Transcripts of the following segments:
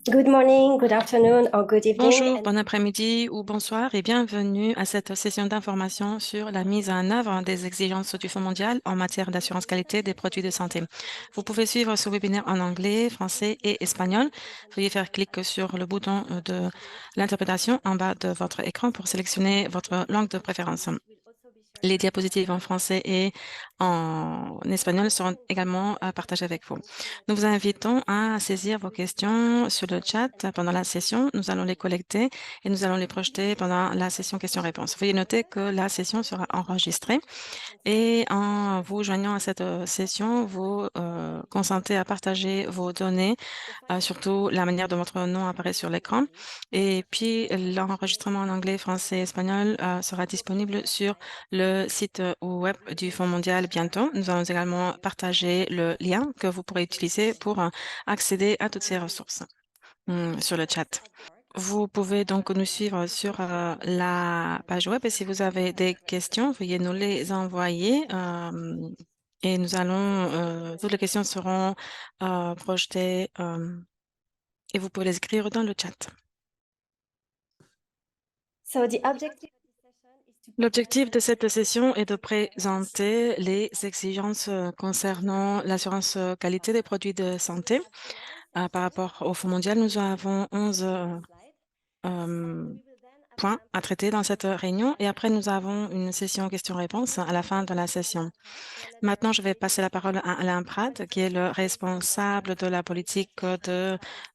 Good morning, good afternoon, or good evening. Bonjour, bon après-midi ou bonsoir et bienvenue à cette session d'information sur la mise en œuvre des exigences du Fonds mondial en matière d'assurance qualité des produits de santé. Vous pouvez suivre ce webinaire en anglais, français et espagnol. Veuillez faire clic sur le bouton de l'interprétation en bas de votre écran pour sélectionner votre langue de préférence. Les diapositives en français et en espagnol seront également partagées avec vous. Nous vous invitons à saisir vos questions sur le chat pendant la session. Nous allons les collecter et nous allons les projeter pendant la session questions-réponses. Veuillez noter que la session sera enregistrée et en vous joignant à cette session, vous consentez à partager vos données, surtout la manière dont votre nom apparaît sur l'écran. Et puis, l'enregistrement en anglais, français et espagnol sera disponible sur le site web du Fonds mondial bientôt. Nous allons également partager le lien que vous pourrez utiliser pour accéder à toutes ces ressources sur le chat. Vous pouvez donc nous suivre sur la page web et si vous avez des questions, veuillez nous les envoyer et nous allons, toutes les questions seront projetées et vous pouvez les écrire dans le chat. So the objective of this session is to L'objectif de cette session est de présenter les exigences concernant l'assurance qualité des produits de santé. Par rapport au Fonds mondial, nous avons 11 points à traiter dans cette réunion et après nous avons une session questions-réponses à la fin de la session. Maintenant, je vais passer la parole à Alain Prat, qui est le responsable de la politique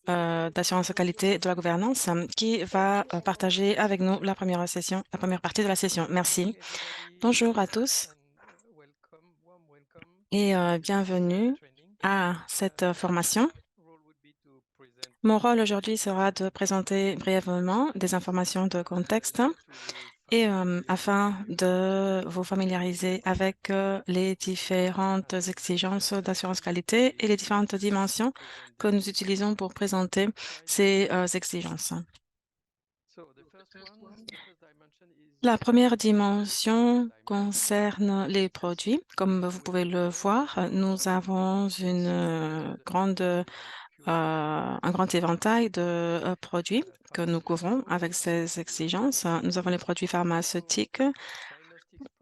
d'assurance qualité de la gouvernance, qui va partager avec nous la première session, la première partie de la session. Merci. Bonjour à tous et bienvenue à cette formation. Mon rôle aujourd'hui sera de présenter brièvement des informations de contexte et afin de vous familiariser avec les différentes exigences d'assurance qualité et les différentes dimensions que nous utilisons pour présenter ces exigences. La première dimension concerne les produits. Comme vous pouvez le voir, nous avons un grand éventail de produits que nous couvrons avec ces exigences. Nous avons les produits pharmaceutiques,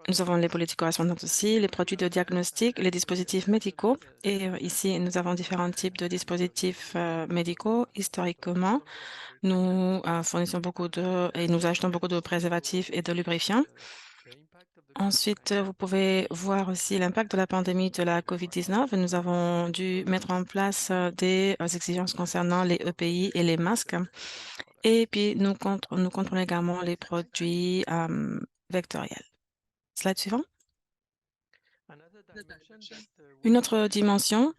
nous avons les polytérs correspondantes aussi, les produits de diagnostic, les dispositifs médicaux. Et ici, nous avons différents types de dispositifs médicaux. Historiquement, nous fournissons et nous achetons beaucoup de préservatifs et de lubrifiants. Ensuite, vous pouvez voir aussi l'impact de la pandémie de la COVID-19. Nous avons dû mettre en place des exigences concernant les EPI et les masques. Et puis, nous contrôlons également les produits vectoriels. Slide suivant. Une autre dimension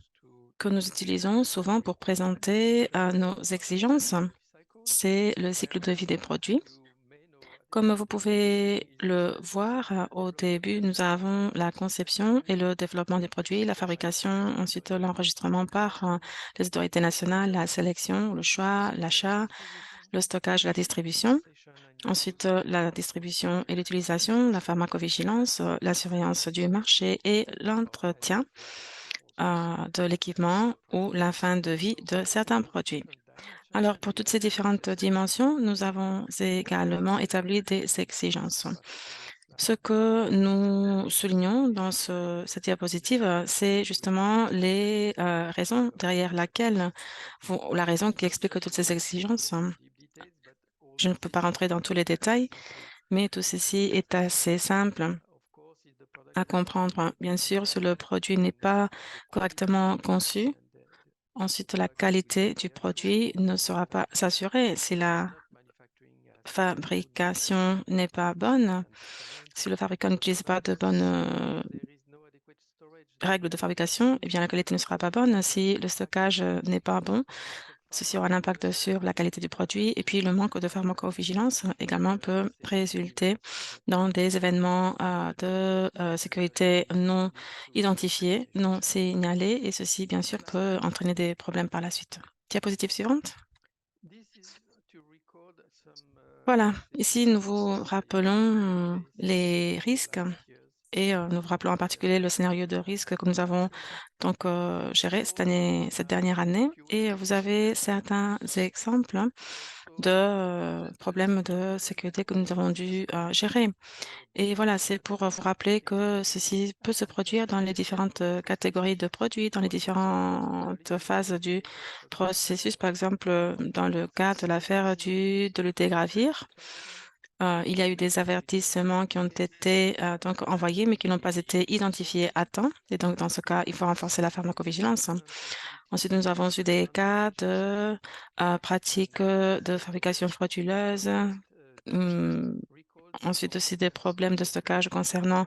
que nous utilisons souvent pour présenter nos exigences, c'est le cycle de vie des produits. Comme vous pouvez le voir, au début, nous avons la conception et le développement des produits, la fabrication, ensuite l'enregistrement par les autorités nationales, la sélection, le choix, l'achat, le stockage, la distribution. Ensuite, la distribution et l'utilisation, la pharmacovigilance, la surveillance du marché et l'entretien de l'équipement ou la fin de vie de certains produits. Alors, pour toutes ces différentes dimensions, nous avons également établi des exigences. Ce que nous soulignons dans cette diapositive, c'est justement les raisons derrière la raison qui explique toutes ces exigences. Je ne peux pas rentrer dans tous les détails, mais tout ceci est assez simple à comprendre. Bien sûr, si le produit n'est pas correctement conçu, ensuite la qualité du produit ne sera pas assurée. Si la fabrication n'est pas bonne, si le fabricant n'utilise pas de bonnes règles de fabrication, eh bien la qualité ne sera pas bonne. Si le stockage n'est pas bon, ceci aura un impact sur la qualité du produit. Et puis le manque de pharmacovigilance également peut résulter dans des événements de sécurité non identifiés, non signalés. Et ceci, bien sûr, peut entraîner des problèmes par la suite. Diapositive suivante. Voilà, ici nous vous rappelons les risques Et nous vous rappelons en particulier le scénario de risque que nous avons donc géré cette dernière année. Et vous avez certains exemples de problèmes de sécurité que nous avons dû gérer. Et voilà, c'est pour vous rappeler que ceci peut se produire dans les différentes catégories de produits, dans les différentes phases du processus. Par exemple, dans le cas de l'affaire de l'Eutégravir, il y a eu des avertissements qui ont été donc envoyés, mais qui n'ont pas été identifiés à temps. Et donc, dans ce cas, il faut renforcer la pharmacovigilance. Ensuite, nous avons eu des cas de pratiques de fabrication frauduleuse. Hum, Ensuite aussi des problèmes de stockage concernant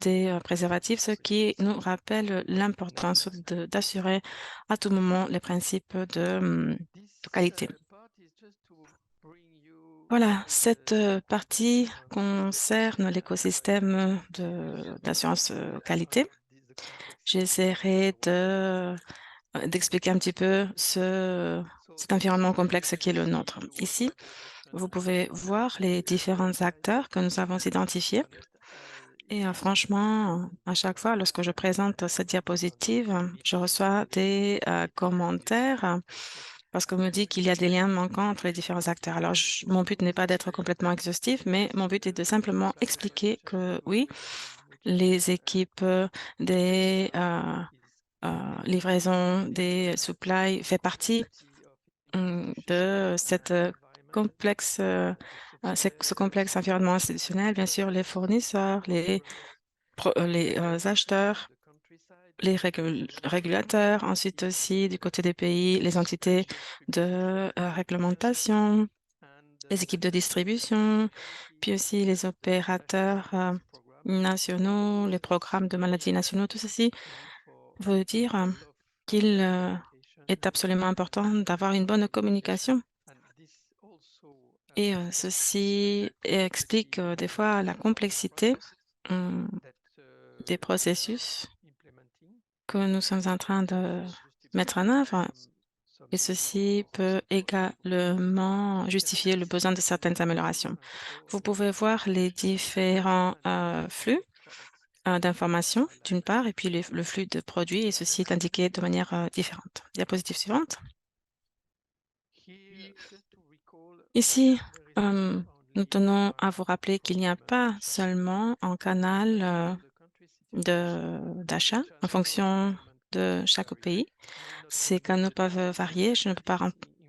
des préservatifs, ce qui nous rappelle l'importance d'assurer à tout moment les principes de qualité. Voilà, cette partie concerne l'écosystème d'assurance qualité. J'essaierai d'expliquer un petit peu cet environnement complexe qui est le nôtre. Ici, vous pouvez voir les différents acteurs que nous avons identifiés. Et franchement, à chaque fois, lorsque je présente cette diapositive, je reçois des commentaires parce qu'on me dit qu'il y a des liens manquants entre les différents acteurs. Alors, mon but n'est pas d'être complètement exhaustif, mais mon but est de simplement expliquer que oui, les équipes des livraisons, des supplies fait partie de ce complexe environnement institutionnel. Bien sûr, les fournisseurs, les acheteurs, les régulateurs, ensuite aussi du côté des pays, les entités de réglementation, les équipes de distribution, puis aussi les opérateurs nationaux, les programmes de maladies nationaux. Tout ceci veut dire qu'il est absolument important d'avoir une bonne communication. Et ceci explique des fois la complexité hum, des processus que nous sommes en train de mettre en œuvre. Et ceci peut également justifier le besoin de certaines améliorations. Vous pouvez voir les différents flux d'informations, d'une part, et puis le flux de produits, et ceci est indiqué de manière différente. Diapositive suivante. Ici, nous tenons à vous rappeler qu'il n'y a pas seulement un canal d'achat en fonction de chaque pays. Ces canaux peuvent varier. Je ne peux pas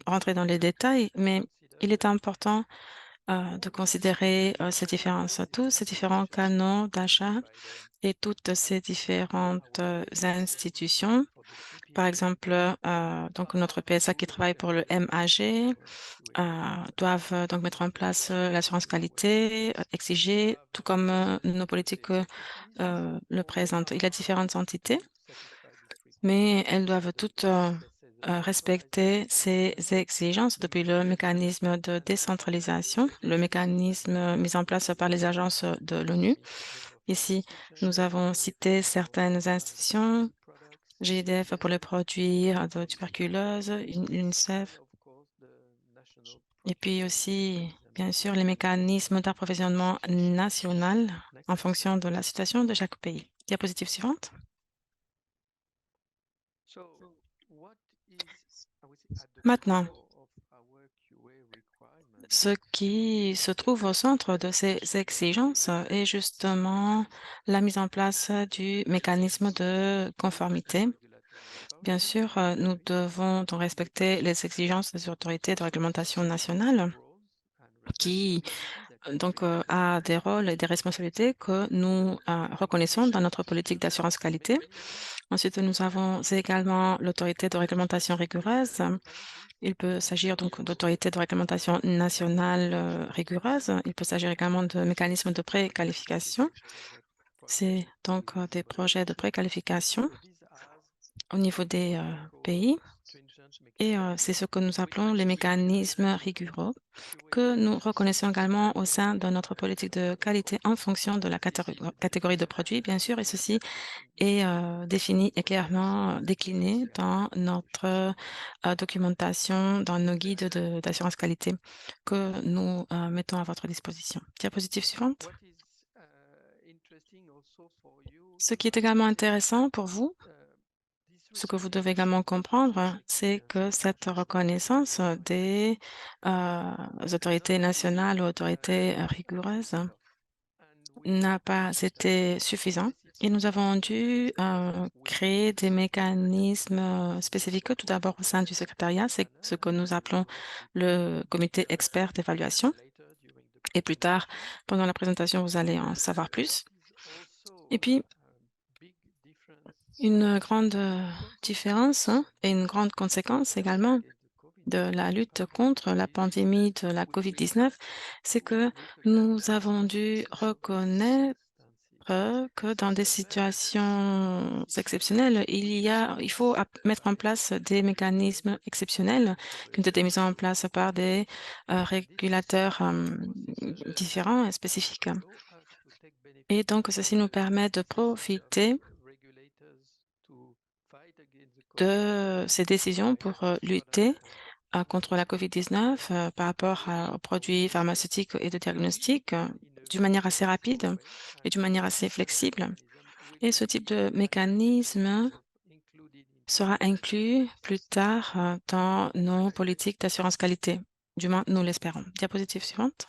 rentrer dans les détails, mais il est important de considérer ces différences. Tous ces différents canaux d'achat et toutes ces différentes institutions. Par exemple, donc notre PSA qui travaille pour le MAG doivent donc mettre en place l'assurance qualité exigée, tout comme nos politiques le présentent. Il y a différentes entités, mais elles doivent toutes respecter ces exigences depuis le mécanisme de décentralisation, le mécanisme mis en place par les agences de l'ONU. Ici, nous avons cité certaines institutions, GIDF pour les produits de tuberculose, UNICEF, et puis aussi, bien sûr, les mécanismes d'approvisionnement national en fonction de la situation de chaque pays. Diapositive suivante. Maintenant, ce qui se trouve au centre de ces exigences est justement la mise en place du mécanisme de conformité. Bien sûr, nous devons donc respecter les exigences des autorités de réglementation nationale qui donc a des rôles et des responsabilités que nous reconnaissons dans notre politique d'assurance qualité. Ensuite, nous avons également l'autorité de réglementation rigoureuse. Il peut s'agir donc d'autorités de réglementation nationale rigoureuse. Il peut s'agir également de mécanismes de préqualification. C'est donc des projets de préqualification au niveau des pays. Et c'est ce que nous appelons les mécanismes rigoureux que nous reconnaissons également au sein de notre politique de qualité en fonction de la catégorie de produits, bien sûr, et ceci est défini et clairement décliné dans notre documentation, dans nos guides d'assurance qualité que nous mettons à votre disposition. Diapositive suivante. Ce qui est également intéressant pour vous, ce que vous devez également comprendre, c'est que cette reconnaissance des autorités nationales ou autorités rigoureuses n'a pas été suffisant et nous avons dû créer des mécanismes spécifiques tout d'abord au sein du secrétariat, c'est ce que nous appelons le comité expert d'évaluation. Et plus tard, pendant la présentation, vous allez en savoir plus. Et puis, une grande différence et une grande conséquence également de la lutte contre la pandémie de la COVID-19, c'est que nous avons dû reconnaître que dans des situations exceptionnelles, il faut mettre en place des mécanismes exceptionnels qui ont été mis en place par des régulateurs différents et spécifiques. Et donc, ceci nous permet de profiter de ces décisions pour lutter contre la COVID-19 par rapport aux produits pharmaceutiques et de diagnostic d'une manière assez rapide et d'une manière assez flexible. Et ce type de mécanisme sera inclus plus tard dans nos politiques d'assurance qualité. Du moins, nous l'espérons. Diapositive suivante.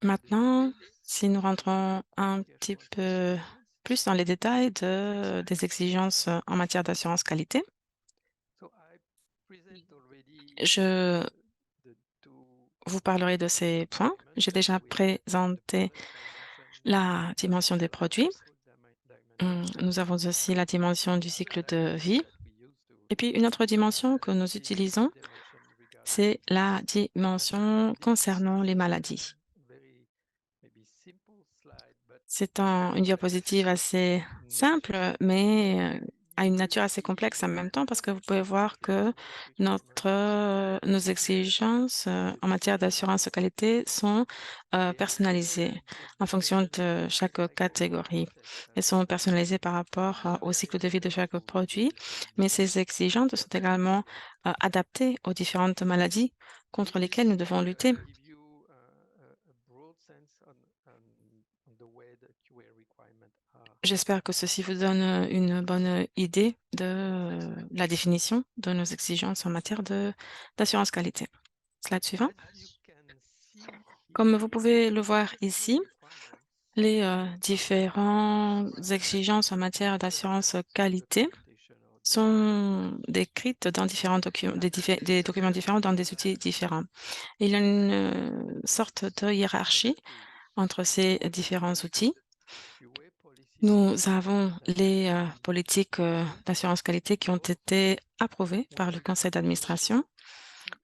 Maintenant, si nous rentrons un petit peu plus dans les détails des exigences en matière d'assurance qualité, je vous parlerai de ces points. J'ai déjà présenté la dimension des produits. Nous avons aussi la dimension du cycle de vie. Et puis, une autre dimension que nous utilisons, c'est la dimension concernant les maladies. C'est une diapositive assez simple, mais à une nature assez complexe en même temps, parce que vous pouvez voir que nos exigences en matière d'assurance qualité sont personnalisées en fonction de chaque catégorie. Elles sont personnalisées par rapport au cycle de vie de chaque produit, mais ces exigences sont également adaptées aux différentes maladies contre lesquelles nous devons lutter. J'espère que ceci vous donne une bonne idée de la définition de nos exigences en matière d'assurance qualité. Slide suivant. Comme vous pouvez le voir ici, les différentes exigences en matière d'assurance qualité sont décrites dans différents documents, des documents différents dans des outils différents. Il y a une sorte de hiérarchie entre ces différents outils. Nous avons les politiques d'assurance qualité qui ont été approuvées par le conseil d'administration.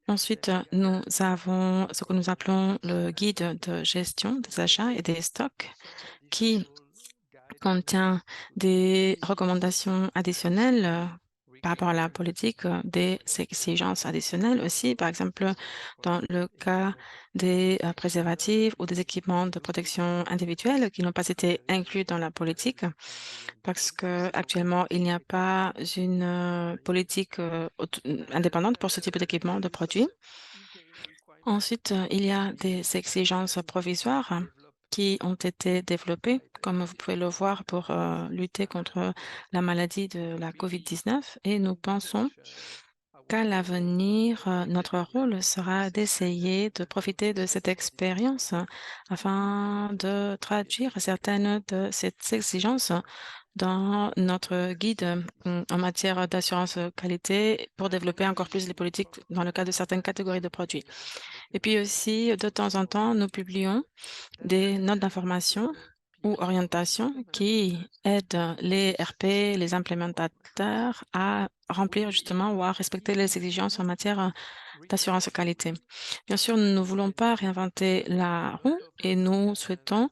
Ensuite, nous avons ce que nous appelons le guide de gestion des achats et des stocks qui contient des recommandations additionnelles par rapport à la politique, des exigences additionnelles aussi, par exemple, dans le cas des préservatifs ou des équipements de protection individuelle qui n'ont pas été inclus dans la politique parce que actuellement il n'y a pas une politique indépendante pour ce type d'équipement de produits. Ensuite, il y a des exigences provisoires qui ont été développées, comme vous pouvez le voir, pour lutter contre la maladie de la COVID-19 et nous pensons qu'à l'avenir, notre rôle sera d'essayer de profiter de cette expérience afin de traduire certaines de ces exigences dans notre guide en matière d'assurance qualité pour développer encore plus les politiques dans le cas de certaines catégories de produits. Et puis aussi, de temps en temps, nous publions des notes d'information ou orientations qui aident les RP, les implémentateurs à remplir justement ou à respecter les exigences en matière d'assurance qualité. Bien sûr, nous ne voulons pas réinventer la roue et nous souhaitons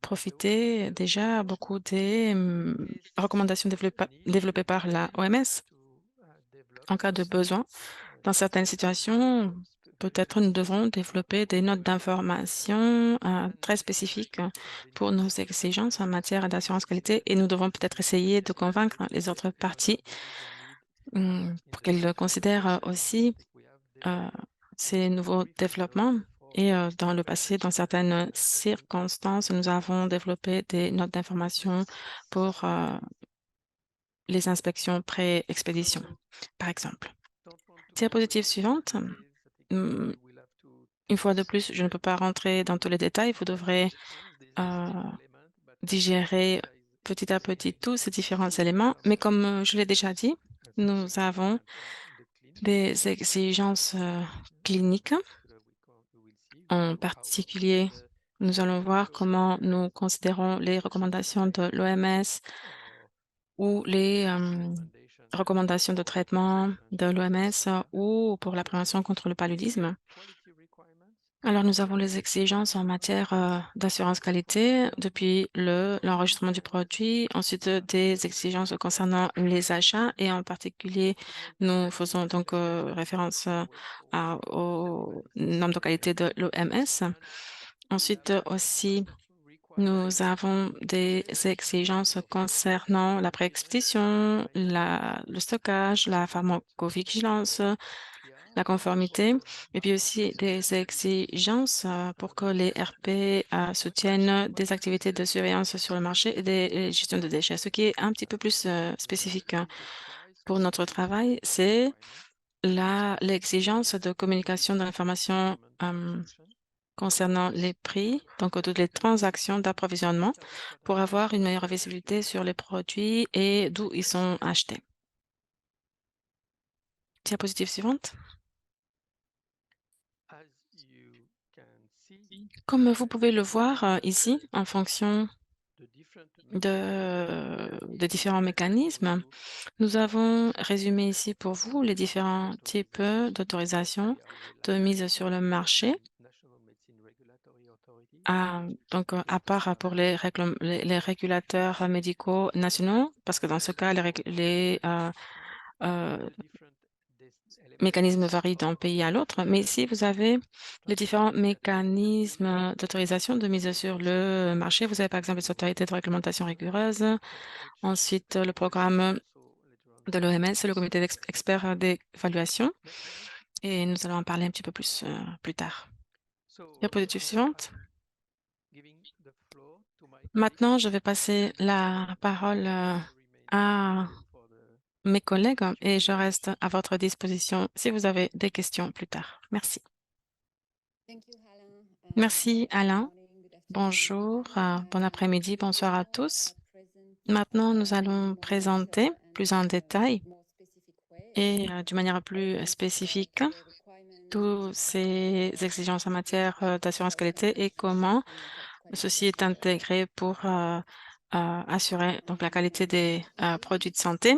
profiter déjà beaucoup des recommandations développées par la OMS en cas de besoin. Dans certaines situations, peut-être nous devrons développer des notes d'information très spécifiques pour nos exigences en matière d'assurance qualité et nous devons peut-être essayer de convaincre les autres parties pour qu'elles considèrent aussi ces nouveaux développements Et dans le passé, dans certaines circonstances, nous avons développé des notes d'information pour les inspections pré-expédition, par exemple. Diapositive suivante. Hum, Une fois de plus, je ne peux pas rentrer dans tous les détails. Vous devrez euh, digérer petit à petit tous ces différents éléments. Mais comme je l'ai déjà dit, nous avons des exigences cliniques. En particulier, nous allons voir comment nous considérons les recommandations de l'OMS ou les recommandations de traitement de l'OMS ou pour la prévention contre le paludisme. Alors, nous avons les exigences en matière d'assurance qualité depuis l'enregistrement du produit, ensuite des exigences concernant les achats et en particulier, nous faisons donc référence aux normes de qualité de l'OMS. Ensuite aussi, nous avons des exigences concernant la préexpédition, le stockage, la pharmacovigilance, la conformité, et puis aussi des exigences pour que les RP soutiennent des activités de surveillance sur le marché et des gestions de déchets. Ce qui est un petit peu plus spécifique pour notre travail, c'est l'exigence de communication de l'information concernant les prix, donc toutes les transactions d'approvisionnement, pour avoir une meilleure visibilité sur les produits et d'où ils sont achetés. Diapositive suivante. Comme vous pouvez le voir ici, en fonction de différents mécanismes, nous avons résumé ici pour vous les différents types d'autorisation de mise sur le marché. Donc, à part pour les régulateurs médicaux nationaux, parce que dans ce cas, euh, mécanismes varient d'un pays à l'autre, mais ici, vous avez les différents mécanismes d'autorisation de mise sur le marché. Vous avez par exemple les autorités de réglementation rigoureuses, ensuite le programme de l'OMS, le comité d'experts d'évaluation, et nous allons en parler un petit peu plus tard. Diapositive suivante. Maintenant, je vais passer la parole à mes collègues et je reste à votre disposition si vous avez des questions plus tard. Merci. Merci, Alain. Bonjour, bon après-midi, bonsoir à tous. Maintenant, nous allons présenter plus en détail et d'une manière plus spécifique toutes ces exigences en matière d'assurance qualité et comment ceci est intégré pour assurer donc la qualité des produits de santé.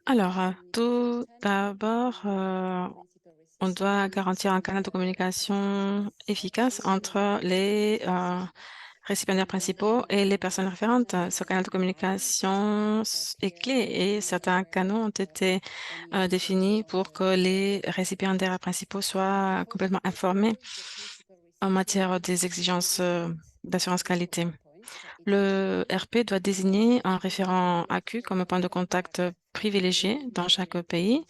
Alors, tout d'abord, on doit garantir un canal de communication efficace entre les récipiendaires principaux et les personnes référentes. Ce canal de communication est clé et certains canaux ont été définis pour que les récipiendaires principaux soient complètement informés en matière des exigences d'assurance qualité. Le RP doit désigner un référent ACU comme point de contact privilégié dans chaque pays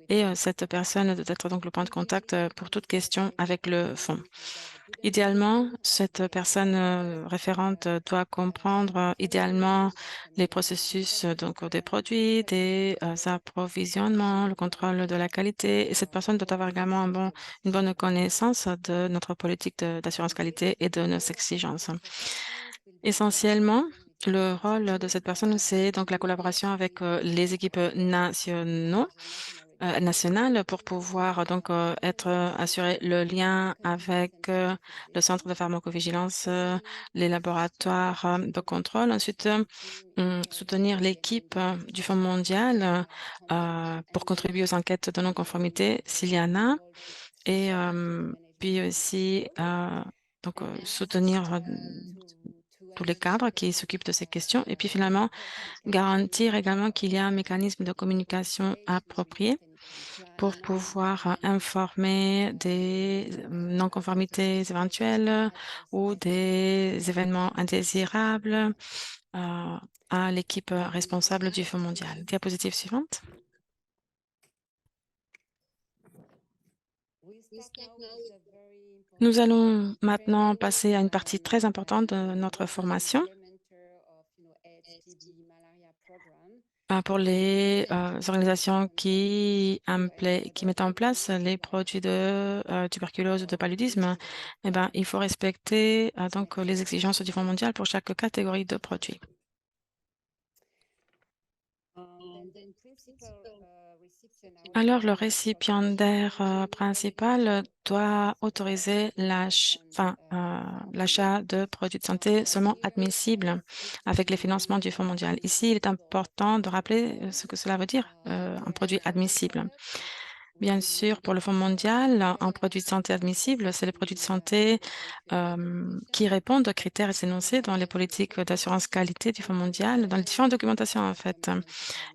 et cette personne doit être donc le point de contact pour toute question avec le fonds. Idéalement, cette personne référente doit comprendre idéalement les processus donc des produits, des approvisionnements, le contrôle de la qualité et cette personne doit avoir également une bonne connaissance de notre politique d'assurance qualité et de nos exigences. Essentiellement, le rôle de cette personne, c'est donc la collaboration avec les équipes nationales pour pouvoir donc assurer le lien avec le centre de pharmacovigilance, les laboratoires de contrôle. Ensuite, soutenir l'équipe du Fonds mondial pour contribuer aux enquêtes de non-conformité s'il y en a. Et puis aussi soutenir tous les cadres qui s'occupent de ces questions. Et puis finalement, garantir également qu'il y a un mécanisme de communication approprié pour pouvoir informer des non-conformités éventuelles ou des événements indésirables à l'équipe responsable du Fonds mondial. Diapositive suivante. Nous allons maintenant passer à une partie très importante de notre formation pour les organisations qui mettent en place les produits de tuberculose ou de paludisme. Eh ben, il faut respecter donc les exigences du Fonds mondial pour chaque catégorie de produits. Alors, le récipiendaire principal doit autoriser l'achat de produits de santé seulement admissibles avec les financements du Fonds mondial. Ici, il est important de rappeler ce que cela veut dire, un produit admissible. Bien sûr, pour le Fonds mondial, un produit de santé admissible, c'est les produits de santé qui répondent aux critères énoncés dans les politiques d'assurance qualité du Fonds mondial, dans les différentes documentations en fait.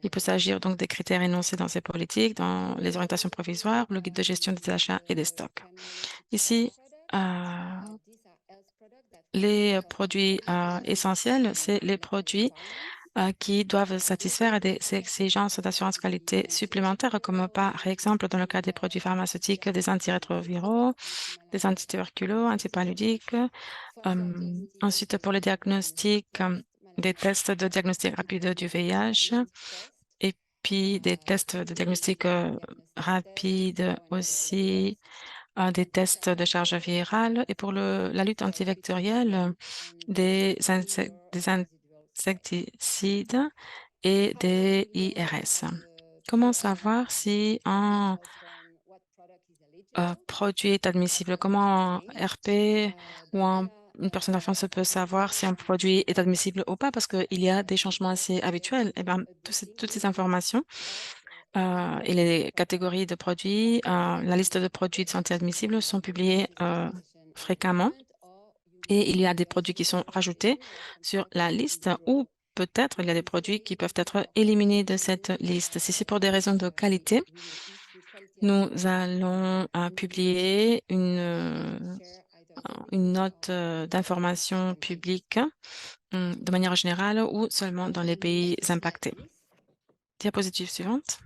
Il peut s'agir donc des critères énoncés dans ces politiques, dans les orientations provisoires, le guide de gestion des achats et des stocks. Ici, les produits essentiels, c'est les produits qui doivent satisfaire à des exigences d'assurance qualité supplémentaires, comme par exemple dans le cas des produits pharmaceutiques, des antirétroviraux, des antituberculeux, antipaludiques. Ensuite, pour le diagnostic, des tests de diagnostic rapide du VIH et puis des tests de diagnostic rapide aussi, des tests de charge virale et pour la lutte antivectorielle, des insecticides et des IRS. Comment savoir si un produit est admissible? Comment un RP ou une personne d'influence peut savoir si un produit est admissible ou pas? Parce qu'il y a des changements assez habituels. Eh ben, toutes ces informations et les catégories de produits, la liste de produits de santé admissibles sont publiées fréquemment. Et il y a des produits qui sont rajoutés sur la liste ou peut-être il y a des produits qui peuvent être éliminés de cette liste. Si c'est pour des raisons de qualité, nous allons publier une note d'information publique de manière générale ou seulement dans les pays impactés. Diapositive suivante.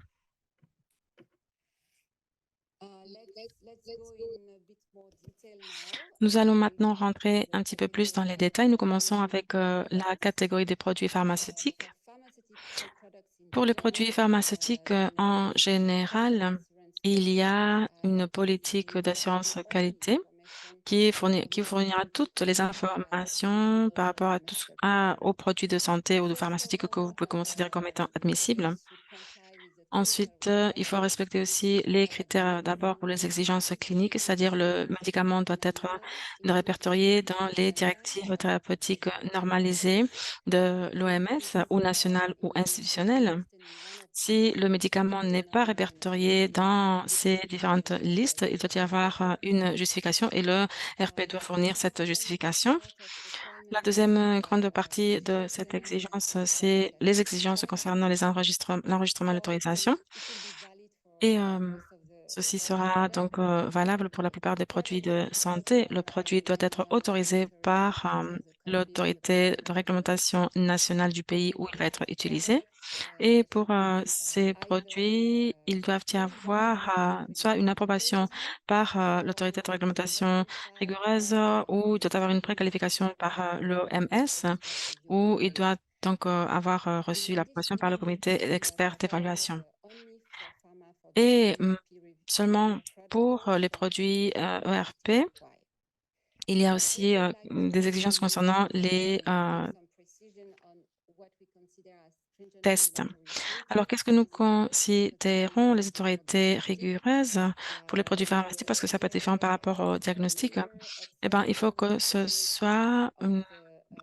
Nous allons maintenant rentrer un petit peu plus dans les détails. Nous commençons avec la catégorie des produits pharmaceutiques. Pour les produits pharmaceutiques en général, il y a une politique d'assurance qualité qui fournira toutes les informations par rapport aux produits de santé ou de pharmaceutiques que vous pouvez considérer comme étant admissibles. Ensuite, il faut respecter aussi les critères d'abord pour les exigences cliniques, c'est-à-dire le médicament doit être répertorié dans les directives thérapeutiques normalisées de l'OMS ou nationales ou institutionnelles. Si le médicament n'est pas répertorié dans ces différentes listes, il doit y avoir une justification et le RP doit fournir cette justification. La deuxième grande partie de cette exigence, c'est les exigences concernant l'enregistrement et l'autorisation. Et ceci sera donc valable pour la plupart des produits de santé. Le produit doit être autorisé par l'autorité de réglementation nationale du pays où il va être utilisé. Et pour ces produits, ils doivent y avoir soit une approbation par l'autorité de réglementation rigoureuse ou il doit avoir une préqualification par l'OMS ou il doit donc avoir reçu l'approbation par le comité d'experts d'évaluation. Et seulement pour les produits ERP, il y a aussi des exigences concernant les tests. Alors, qu'est-ce que nous considérons les autorités rigoureuses pour les produits pharmaceutiques parce que ça peut être différent par rapport au diagnostic? Eh ben, il faut que ce soit un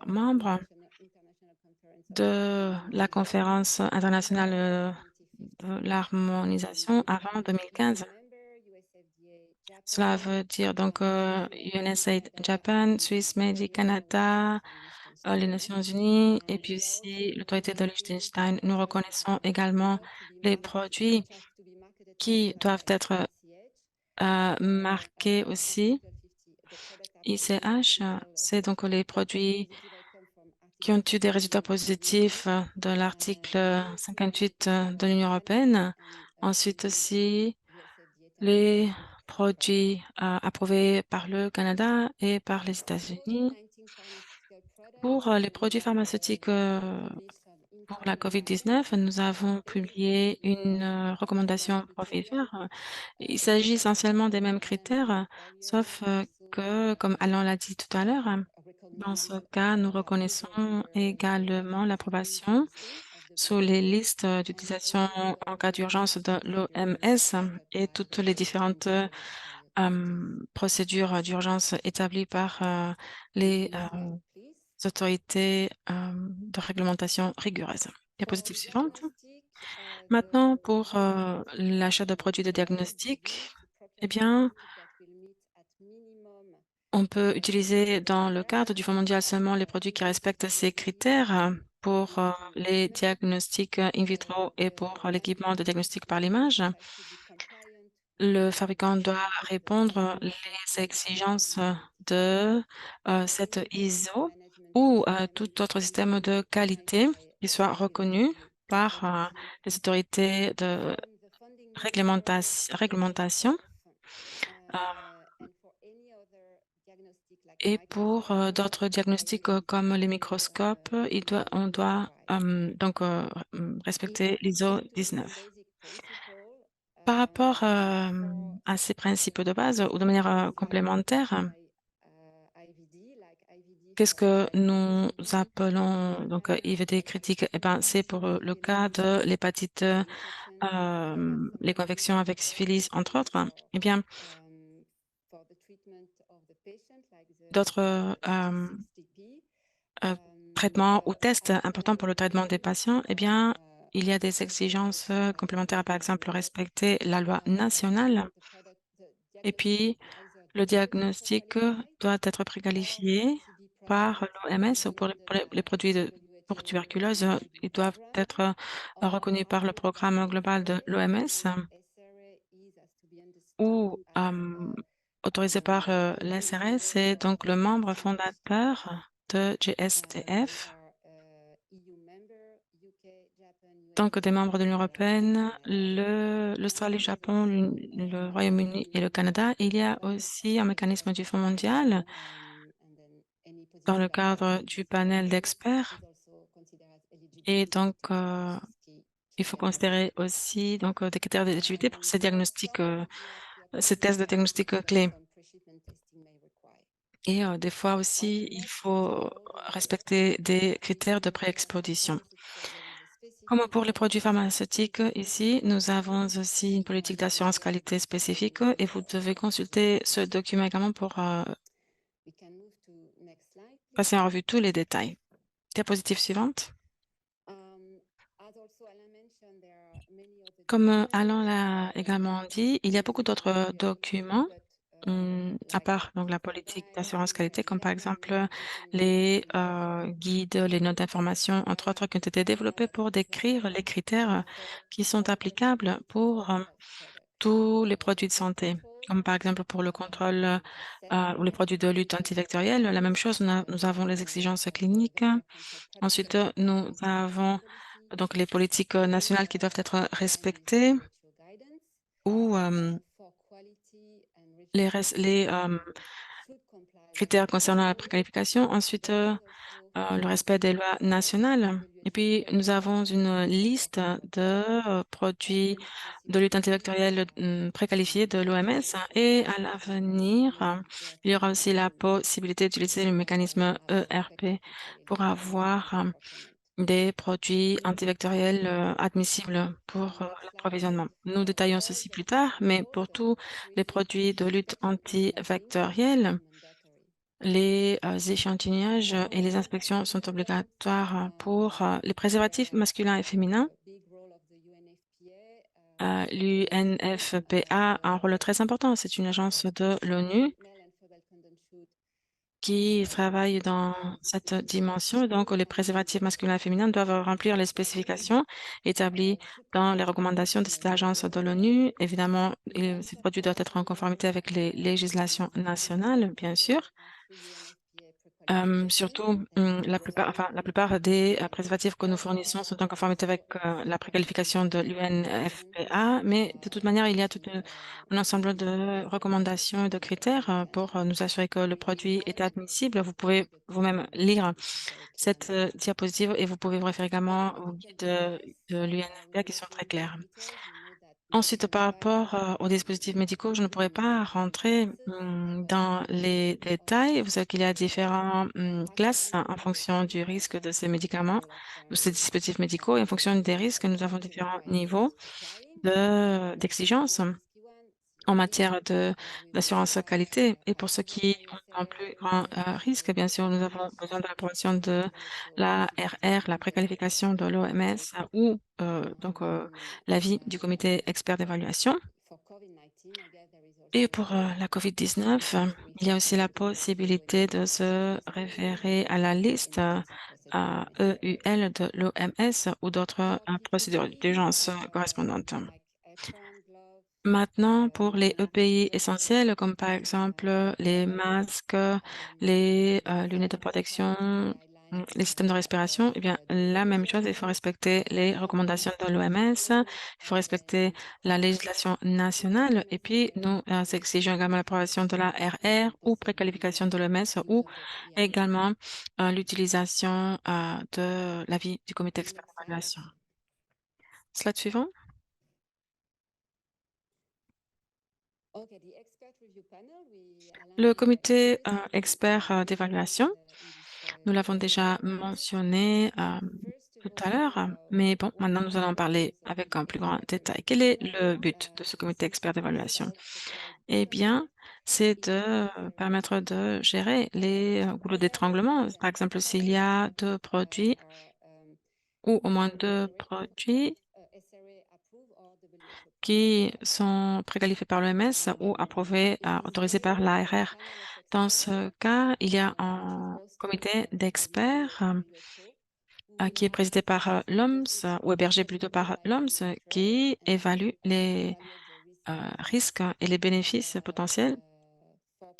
membre de la conférence internationale de l'harmonisation avant 2015. Cela veut dire donc UNSAID Japan, Swiss Medi Canada, les Nations Unies et puis aussi l'autorité de Liechtenstein. Nous reconnaissons également les produits qui doivent être marqués aussi. ICH, c'est donc les produits qui ont eu des résultats positifs de l'article 58 de l'Union européenne. Ensuite aussi, les produits approuvés par le Canada et par les États-Unis. Pour les produits pharmaceutiques pour la COVID-19, nous avons publié une recommandation provisoire. Il s'agit essentiellement des mêmes critères, sauf que, comme Alain l'a dit tout à l'heure, dans ce cas, nous reconnaissons également l'approbation sous les listes d'utilisation en cas d'urgence de l'OMS et toutes les différentes procédures d'urgence établies par les autorités de réglementation rigoureuses. Diapositive suivante. Maintenant, pour l'achat de produits de diagnostic, eh bien, on peut utiliser dans le cadre du Fonds mondial seulement les produits qui respectent ces critères pour les diagnostics in vitro et pour l'équipement de diagnostic par l'image. Le fabricant doit répondre les exigences de cette ISO ou tout autre système de qualité qui soit reconnu par les autorités de réglementation. Et pour d'autres diagnostics comme les microscopes, on doit respecter l'ISO 19. Par rapport à ces principes de base ou de manière complémentaire, qu'est-ce que nous appelons donc IVD critique? Eh ben, c'est pour le cas de l'hépatite, les infections avec syphilis, entre autres. Eh bien, d'autres traitements ou tests importants pour le traitement des patients, eh bien, il y a des exigences complémentaires, par exemple, respecter la loi nationale. Et puis, le diagnostic doit être préqualifié par l'OMS pour les produits pour tuberculose. Ils doivent être reconnus par le programme global de l'OMS ou autorisés par l'SRS et donc le membre fondateur de GSTF. Donc, des membres de l'Union européenne, l'Australie, le Japon, le Royaume-Uni et le Canada. Il y a aussi un mécanisme du Fonds mondial dans le cadre du panel d'experts. Et donc, il faut considérer aussi donc, des critères d'éligibilité pour ces diagnostics, ces tests de diagnostic clés. Et des fois aussi, il faut respecter des critères de pré-exposition. Comme pour les produits pharmaceutiques, ici, nous avons aussi une politique d'assurance qualité spécifique et vous devez consulter ce document également pour passer en revue tous les détails. Diapositive suivante. Comme Alain l'a également dit, il y a beaucoup d'autres documents à part donc la politique d'assurance qualité, comme par exemple les guides, les notes d'information, entre autres, qui ont été développés pour décrire les critères qui sont applicables pour tous les produits de santé, comme par exemple pour le contrôle ou les produits de lutte antivectorielle. La même chose, nous avons les exigences cliniques. Ensuite, nous avons donc les politiques nationales qui doivent être respectées ou les critères concernant la préqualification. Ensuite, le respect des lois nationales. Et puis, nous avons une liste de produits de lutte antibactérielle préqualifiés de l'OMS. Et à l'avenir, il y aura aussi la possibilité d'utiliser le mécanisme ERP pour avoir des produits antivectoriels admissibles pour l'approvisionnement. Nous détaillons ceci plus tard, mais pour tous les produits de lutte antivectorielle, les échantillonnages et les inspections sont obligatoires pour les préservatifs masculins et féminins. L'UNFPA a un rôle très important. C'est une agence de l'ONU qui travaille dans cette dimension. Donc, les préservatifs masculins et féminins doivent remplir les spécifications établies dans les recommandations de cette agence de l'ONU. Évidemment, ces produits doivent être en conformité avec les législations nationales, bien sûr. Surtout, la plupart des, préservatifs que nous fournissons sont en conformité avec, la préqualification de l'UNFPA, mais de toute manière, il y a tout un ensemble de recommandations et de critères, pour, nous assurer que le produit est admissible. Vous pouvez vous-même lire cette, diapositive et vous pouvez vous référer également aux guides de l'UNFPA qui sont très clairs. Ensuite, par rapport, aux dispositifs médicaux, je ne pourrais pas rentrer, dans les détails. Vous savez qu'il y a différents, classes en fonction du risque de ces médicaments, de ces dispositifs médicaux et en fonction des risques, nous avons différents niveaux d'exigence en matière d'assurance qualité. Et pour ceux qui ont un plus grand, risque, bien sûr, nous avons besoin de l'approbation de l'ARR, la préqualification de l'OMS ou l'avis du comité expert d'évaluation. Et pour, la COVID-19, il y a aussi la possibilité de se référer à la liste, EUL de l'OMS ou d'autres, procédures d'urgence correspondantes. Maintenant, pour les EPI essentiels, comme par exemple, les masques, les, lunettes de protection, les systèmes de respiration, eh bien, la même chose, il faut respecter les recommandations de l'OMS, il faut respecter la législation nationale et puis nous, exigeons également l'approbation de la RR ou préqualification de l'OMS ou également, l'utilisation, de l'avis du comité expert d'évaluation. Slide suivant. Le comité, expert, d'évaluation, nous l'avons déjà mentionné, tout à l'heure, mais bon, maintenant nous allons en parler avec un plus grand détail. Quel est le but de ce comité expert d'évaluation? Eh bien, c'est de permettre de gérer les, goulots d'étranglement. Par exemple, s'il y a 2 produits ou au moins 2 produits qui sont préqualifiés par l'OMS ou approuvés, autorisés par l'ARR. Dans ce cas, il y a un comité d'experts, qui est présidé par, l'OMS, ou hébergé plutôt par l'OMS, qui évalue les, risques et les bénéfices potentiels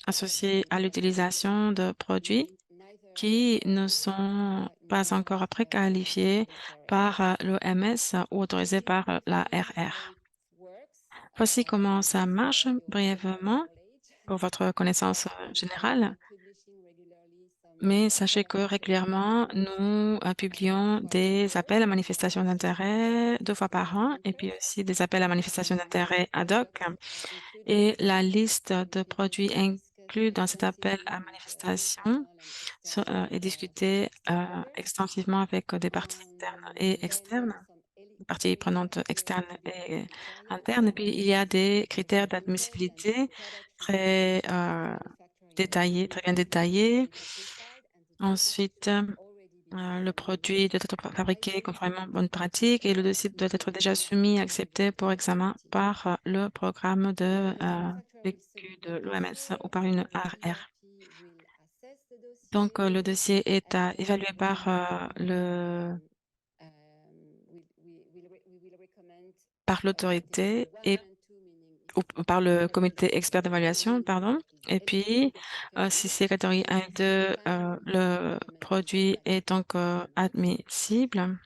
associés à l'utilisation de produits qui ne sont pas encore préqualifiés par, l'OMS ou autorisés par, l'ARR. Voici comment ça marche brièvement pour votre connaissance, générale. Mais sachez que régulièrement, nous, publions des appels à manifestation d'intérêt 2 fois par an et puis aussi des appels à manifestation d'intérêt ad hoc. Et la liste de produits inclus dans cet appel à manifestation est discutée, extensivement avec, des parties internes et externes, parties prenantes externes et internes. Et puis il y a des critères d'admissibilité très, détaillés, très bien détaillés. Ensuite, le produit doit être fabriqué conformément aux bonnes pratiques et le dossier doit être déjà soumis et accepté pour examen par, le programme de, PQ de l'OMS ou par une ARR. Donc, le dossier est évalué par l'autorité et ou par le comité expert d'évaluation, pardon. Et puis, si c'est catégorie 1 et 2, le produit est donc, admissible.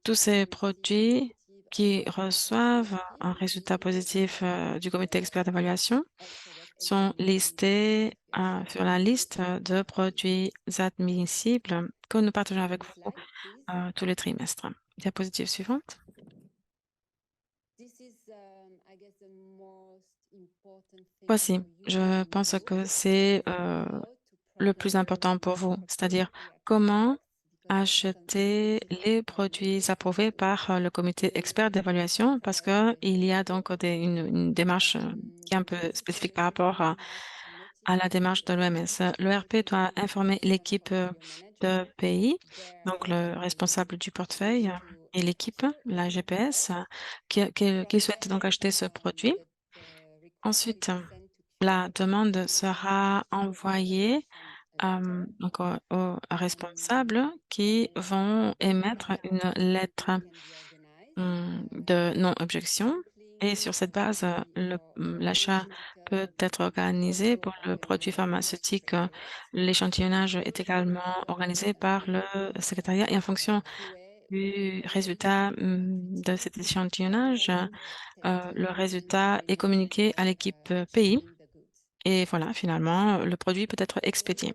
Tous ces produits qui reçoivent un résultat positif, du comité expert d'évaluation sont listés, sur la liste de produits admissibles que nous partageons avec vous, tous les trimestres. Diapositive suivante. Voici, je pense que c'est, le plus important pour vous, c'est-à-dire comment acheter les produits approuvés par, le comité expert d'évaluation parce qu'il y a donc une démarche, qui est un peu spécifique par rapport à la démarche de l'OMS. L'ERP doit informer l'équipe, de pays, donc le responsable du portefeuille, et l'équipe, la GPS, qui souhaite donc acheter ce produit. Ensuite, la demande sera envoyée, donc aux responsables qui vont émettre une lettre, de non-objection Et sur cette base, l'achat peut être organisé pour le produit pharmaceutique. L'échantillonnage est également organisé par le secrétariat et en fonction du résultat de cet échantillonnage, le résultat est communiqué à l'équipe pays et voilà, finalement, le produit peut être expédié.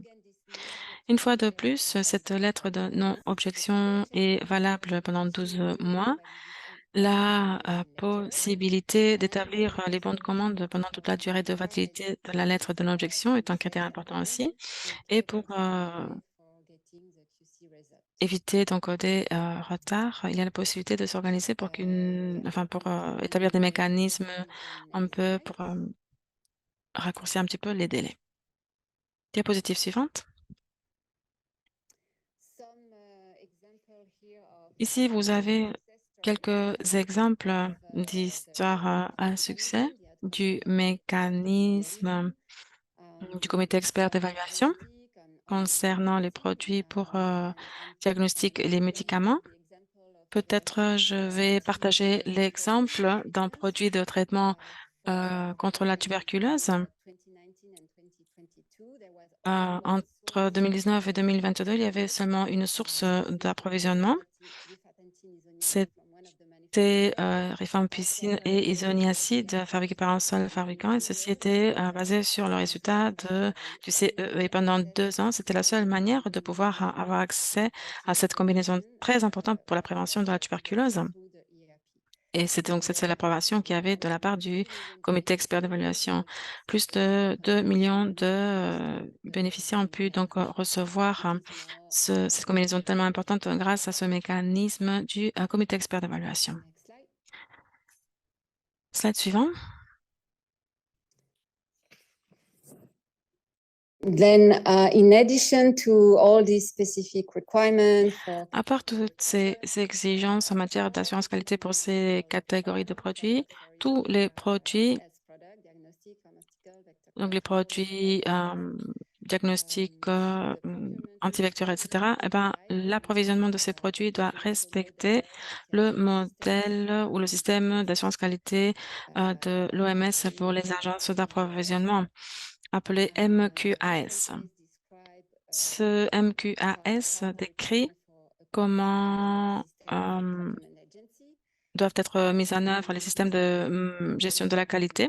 Une fois de plus, cette lettre de non-objection est valable pendant 12 mois. La possibilité d'établir les bons de commande pendant toute la durée de validité de la lettre de non-objection est un critère important aussi. Et pour éviter donc des retards, il y a la possibilité de s'organiser pour pour établir des mécanismes un peu pour raccourcir un petit peu les délais. Diapositive suivante. Ici, vous avez quelques exemples d'histoires à succès du mécanisme du comité expert d'évaluation concernant les produits pour diagnostic et les médicaments. Peut-être je vais partager l'exemple d'un produit de traitement contre la tuberculose. Entre 2019 et 2022, il y avait seulement une source d'approvisionnement. C'était rifampicine et isoniazide fabriqués par un seul fabricant et ceci était basé sur le résultat du CEE. Et pendant 2 ans, c'était la seule manière de pouvoir avoir accès à cette combinaison très importante pour la prévention de la tuberculose. Et c'était donc cette seule approbation qu'il y avait de la part du comité expert d'évaluation. Plus de 2 millions de bénéficiaires ont pu donc recevoir cette combinaison tellement importante grâce à ce mécanisme du comité expert d'évaluation. Slide suivant. Then, in addition to all these specific requirements for À part toutes ces exigences en matière d'assurance qualité pour ces catégories de produits, tous les produits, donc les produits diagnostics, antivecteurs, etc., eh ben, l'approvisionnement de ces produits doit respecter le modèle ou le système d'assurance qualité de l'OMS pour les agences d'approvisionnement, appelé MQAS. Ce MQAS décrit comment doivent être mis en œuvre les systèmes de gestion de la qualité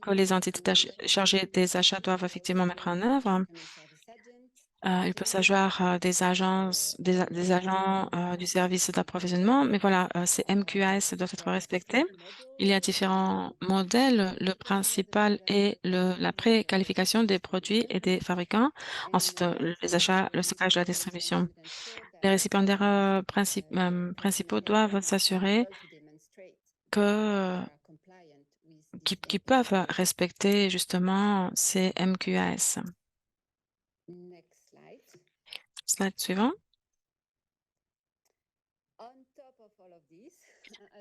que les entités chargées des achats doivent effectivement mettre en œuvre. Il peut s'agir des agences, des agents du service d'approvisionnement, mais voilà, ces MQAS doivent être respectés. Il y a différents modèles. Le principal est la préqualification des produits et des fabricants. Ensuite, les achats, le stockage, la distribution. Les récipiendaires principaux doivent s'assurer que qui peuvent respecter justement ces MQAS. Slide suivant.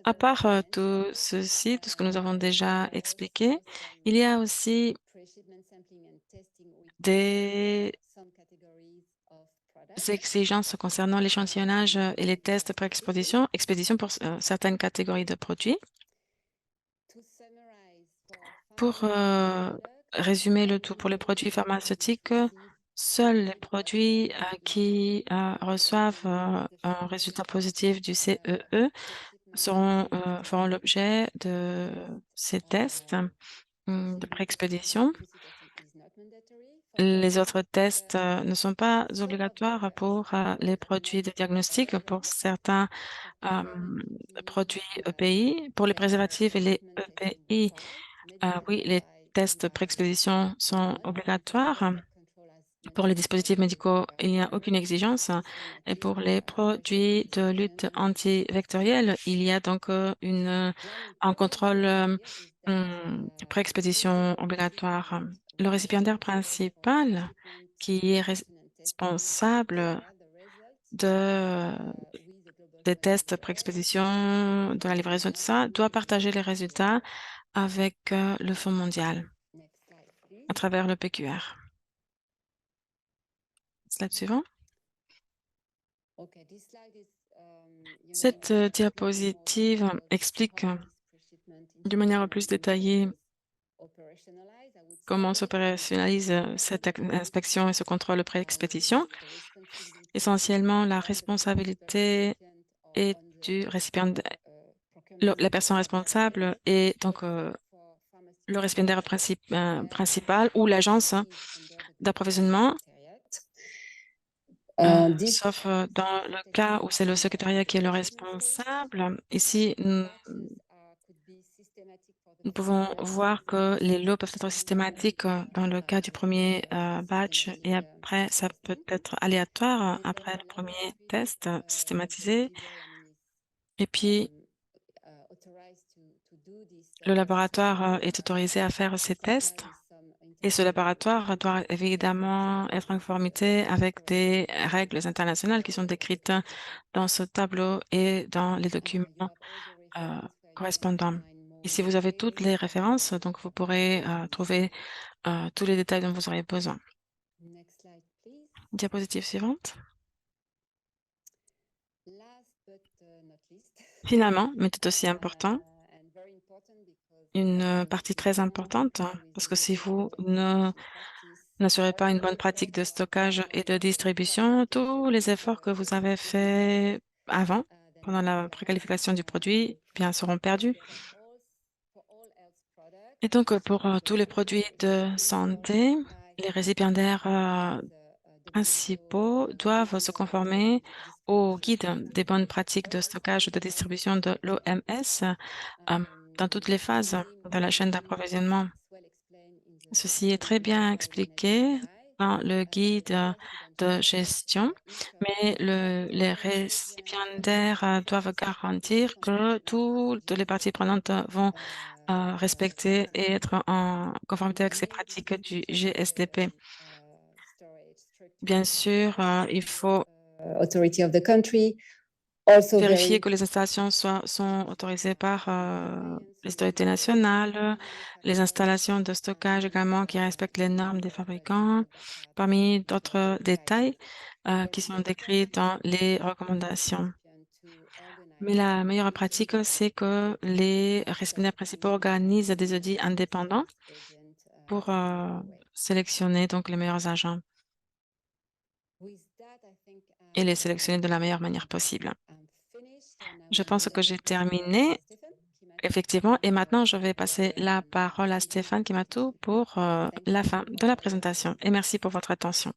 À part tout ceci, tout ce que nous avons déjà expliqué, il y a aussi des exigences concernant l'échantillonnage et les tests pré-expédition pour certaines catégories de produits. Pour résumer le tout, pour les produits pharmaceutiques, seuls les produits qui reçoivent un résultat positif du CEE feront l'objet de ces tests de pré-expédition. Les autres tests ne sont pas obligatoires pour les produits de diagnostic, pour certains produits EPI. Pour les préservatifs et les EPI, oui, les tests pré-expédition sont obligatoires. Pour les dispositifs médicaux, il n'y a aucune exigence. Et pour les produits de lutte antivectorielle, il y a donc un contrôle pré-expédition obligatoire. Le récipiendaire principal qui est responsable de, des tests pré-expédition, de la livraison, tout ça, doit partager les résultats avec le Fonds mondial à travers le PQR. Slide suivant. Cette diapositive explique de manière plus détaillée comment s'opérationnalise cette inspection et ce contrôle pré-expédition. Essentiellement, la responsabilité est du récipiendaire, la personne responsable est donc le récipiendaire principal ou l'agence d'approvisionnement, sauf dans le cas où c'est le secrétariat qui est le responsable. Ici, nous pouvons voir que les lots peuvent être systématiques dans le cas du premier batch et après, ça peut être aléatoire après le premier test systématisé. Et puis, le laboratoire est autorisé à faire ces tests et ce laboratoire doit évidemment être en conformité avec des règles internationales qui sont décrites dans ce tableau et dans les documents correspondants. Ici, vous avez toutes les références, donc vous pourrez trouver tous les détails dont vous aurez besoin. Diapositive suivante. Finalement, mais tout aussi important, une partie très importante, parce que si vous n'assurez pas une bonne pratique de stockage et de distribution, tous les efforts que vous avez faits avant, pendant la préqualification du produit, bien seront perdus. Et donc, pour tous les produits de santé, les récipiendaires principaux doivent se conformer au guide des bonnes pratiques de stockage et de distribution de l'OMS dans toutes les phases de la chaîne d'approvisionnement. Ceci est très bien expliqué dans le guide de gestion, mais les récipiendaires doivent garantir que toutes les parties prenantes vont respecter et être en conformité avec ces pratiques du GSDP. Bien sûr, il faut authority of the country. Also vérifier que les installations sont autorisées par les autorités nationales, les installations de stockage également qui respectent les normes des fabricants, parmi d'autres détails qui sont décrits dans les recommandations. Mais la meilleure pratique, c'est que les récipiendaires principaux organisent des audits indépendants pour sélectionner donc les meilleurs agents et les sélectionner de la meilleure manière possible. Je pense que j'ai terminé, effectivement, et maintenant je vais passer la parole à Stéphane Kimatou pour la fin de la présentation. Et merci pour votre attention.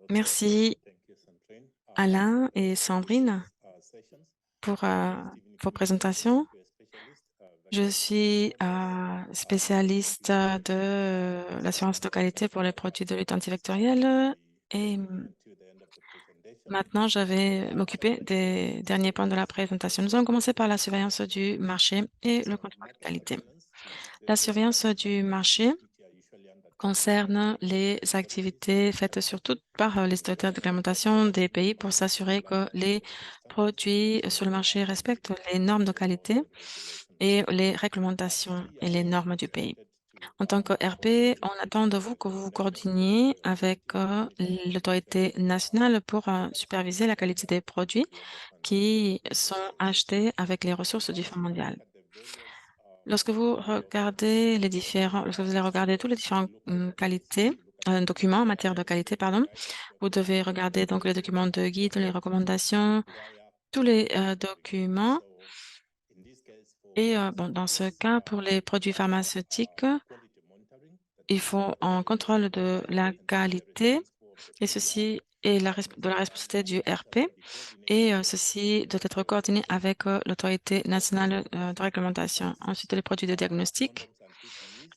Merci Alain et Sandrine pour vos présentations. Je suis spécialiste de l'assurance de qualité pour les produits de lutte antivectorielle et maintenant je vais m'occuper des derniers points de la présentation. Nous allons commencer par la surveillance du marché et le contrôle de qualité. La surveillance du marché concerne les activités faites surtout par les autorités de réglementation des pays pour s'assurer que les produits sur le marché respectent les normes de qualité et les réglementations et les normes du pays. En tant que RP, on attend de vous que vous vous coordonniez avec l'autorité nationale pour superviser la qualité des produits qui sont achetés avec les ressources du Fonds mondial. Lorsque vous regardez lorsque vous allez regarder tous les différents documents en matière de qualité, pardon, vous devez regarder donc les documents de guide, les recommandations, tous les documents. Et bon, dans ce cas, pour les produits pharmaceutiques, il faut un contrôle de la qualité et ceci est de la responsabilité du RP et ceci doit être coordonné avec l'autorité nationale de réglementation. Ensuite, les produits de diagnostic,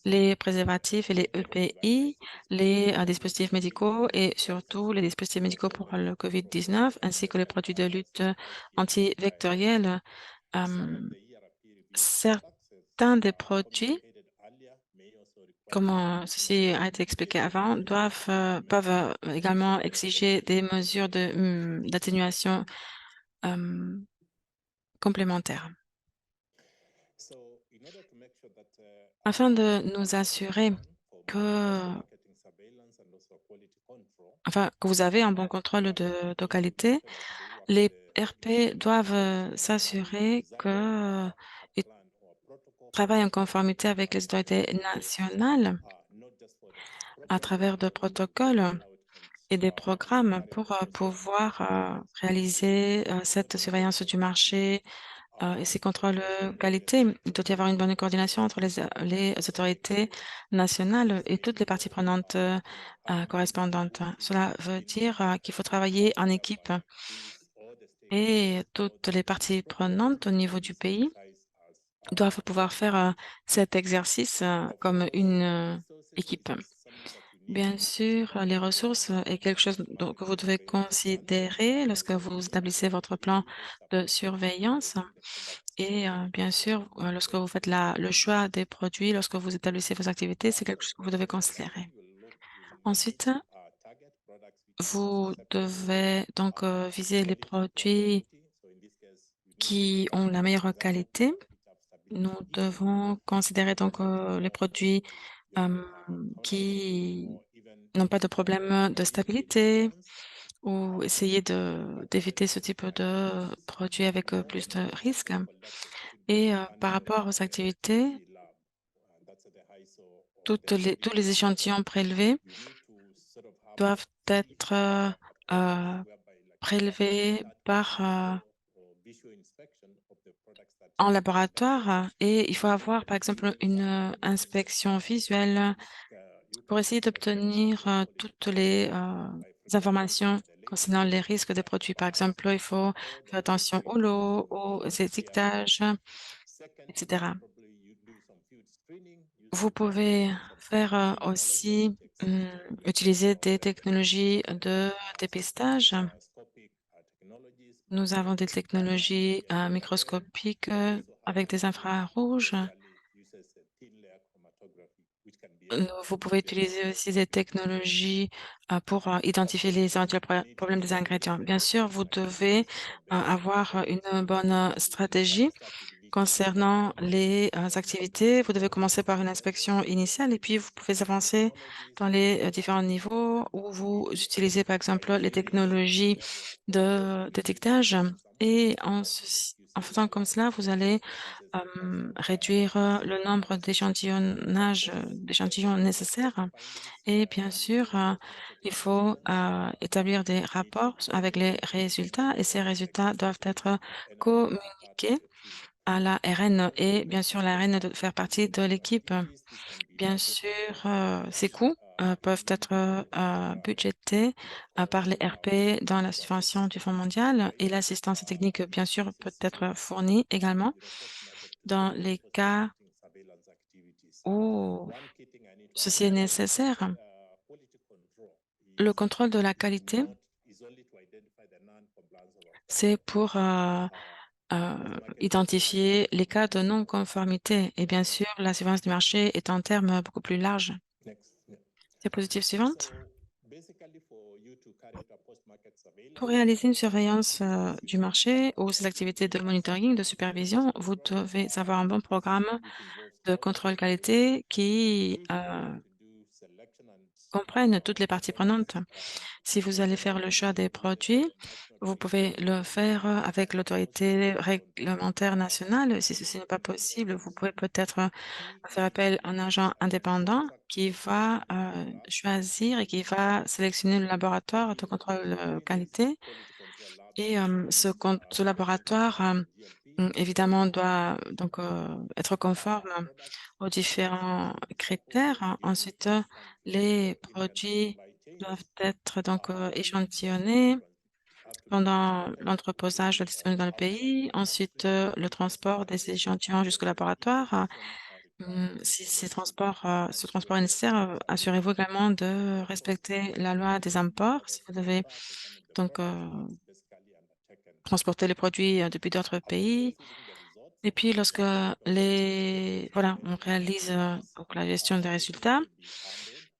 les préservatifs et les EPI, les dispositifs médicaux et surtout les dispositifs médicaux pour le COVID-19 ainsi que les produits de lutte antivectorielle. Certains des produits, comme ceci a été expliqué avant, peuvent également exiger des mesures d'atténuation complémentaires. Afin de nous assurer que, que vous avez un bon contrôle de qualité, les RP doivent s'assurer que travaille en conformité avec les autorités nationales à travers de protocoles et des programmes pour pouvoir réaliser cette surveillance du marché et ces contrôles qualité. Il doit y avoir une bonne coordination entre les autorités nationales et toutes les parties prenantes correspondantes. Cela veut dire qu'il faut travailler en équipe et toutes les parties prenantes au niveau du pays doivent pouvoir faire cet exercice comme une équipe. Bien sûr, les ressources est quelque chose que vous devez considérer lorsque vous établissez votre plan de surveillance et bien sûr, lorsque vous faites le choix des produits, lorsque vous établissez vos activités, c'est quelque chose que vous devez considérer. Ensuite, vous devez donc viser les produits qui ont la meilleure qualité. Nous devons considérer donc les produits qui n'ont pas de problème de stabilité ou essayer d'éviter ce type de produits avec plus de risques. Et par rapport aux activités, tous les échantillons prélevés doivent être prélevés en laboratoire et il faut avoir, par exemple, une inspection visuelle pour essayer d'obtenir toutes les informations concernant les risques des produits. Par exemple, il faut faire attention au lot, aux étiquetages, etc. Vous pouvez faire aussi utiliser des technologies de dépistage. Nous avons des technologies microscopiques avec des infrarouges. Vous pouvez utiliser aussi des technologies pour identifier les éventuels problèmes des ingrédients. Bien sûr, vous devez avoir une bonne stratégie concernant les activités. Vous devez commencer par une inspection initiale et puis vous pouvez avancer dans les différents niveaux où vous utilisez par exemple les technologies de détectage et en faisant comme cela, vous allez réduire le nombre d'échantillons nécessaires et bien sûr, il faut établir des rapports avec les résultats et ces résultats doivent être communiqués à la RN et bien sûr, la RN doit faire partie de l'équipe. Bien sûr, ces coûts peuvent être budgétés par les RP dans la subvention du Fonds mondial et l'assistance technique, bien sûr, peut être fournie également dans les cas où ceci est nécessaire. Le contrôle de la qualité, c'est pour identifier les cas de non-conformité et bien sûr, la surveillance du marché est un terme beaucoup plus large. Diapositive suivante. Pour réaliser une surveillance du marché ou ces activités de monitoring, de supervision, vous devez avoir un bon programme de contrôle qualité qui comprenne toutes les parties prenantes. Si vous allez faire le choix des produits, vous pouvez le faire avec l'autorité réglementaire nationale. Si ceci n'est pas possible, vous pouvez peut-être faire appel à un agent indépendant qui va choisir et qui va sélectionner le laboratoire de contrôle qualité. Et ce laboratoire, évidemment, doit donc être conforme aux différents critères. Ensuite, les produits doivent être donc échantillonnés pendant l'entreposage disponible dans le pays. Ensuite, le transport des échantillons jusqu'au laboratoire. Si ce transport est nécessaire, assurez-vous également de respecter la loi des imports. Si vous devez donc transporter les produits depuis d'autres pays. Et puis, lorsque on réalise donc la gestion des résultats,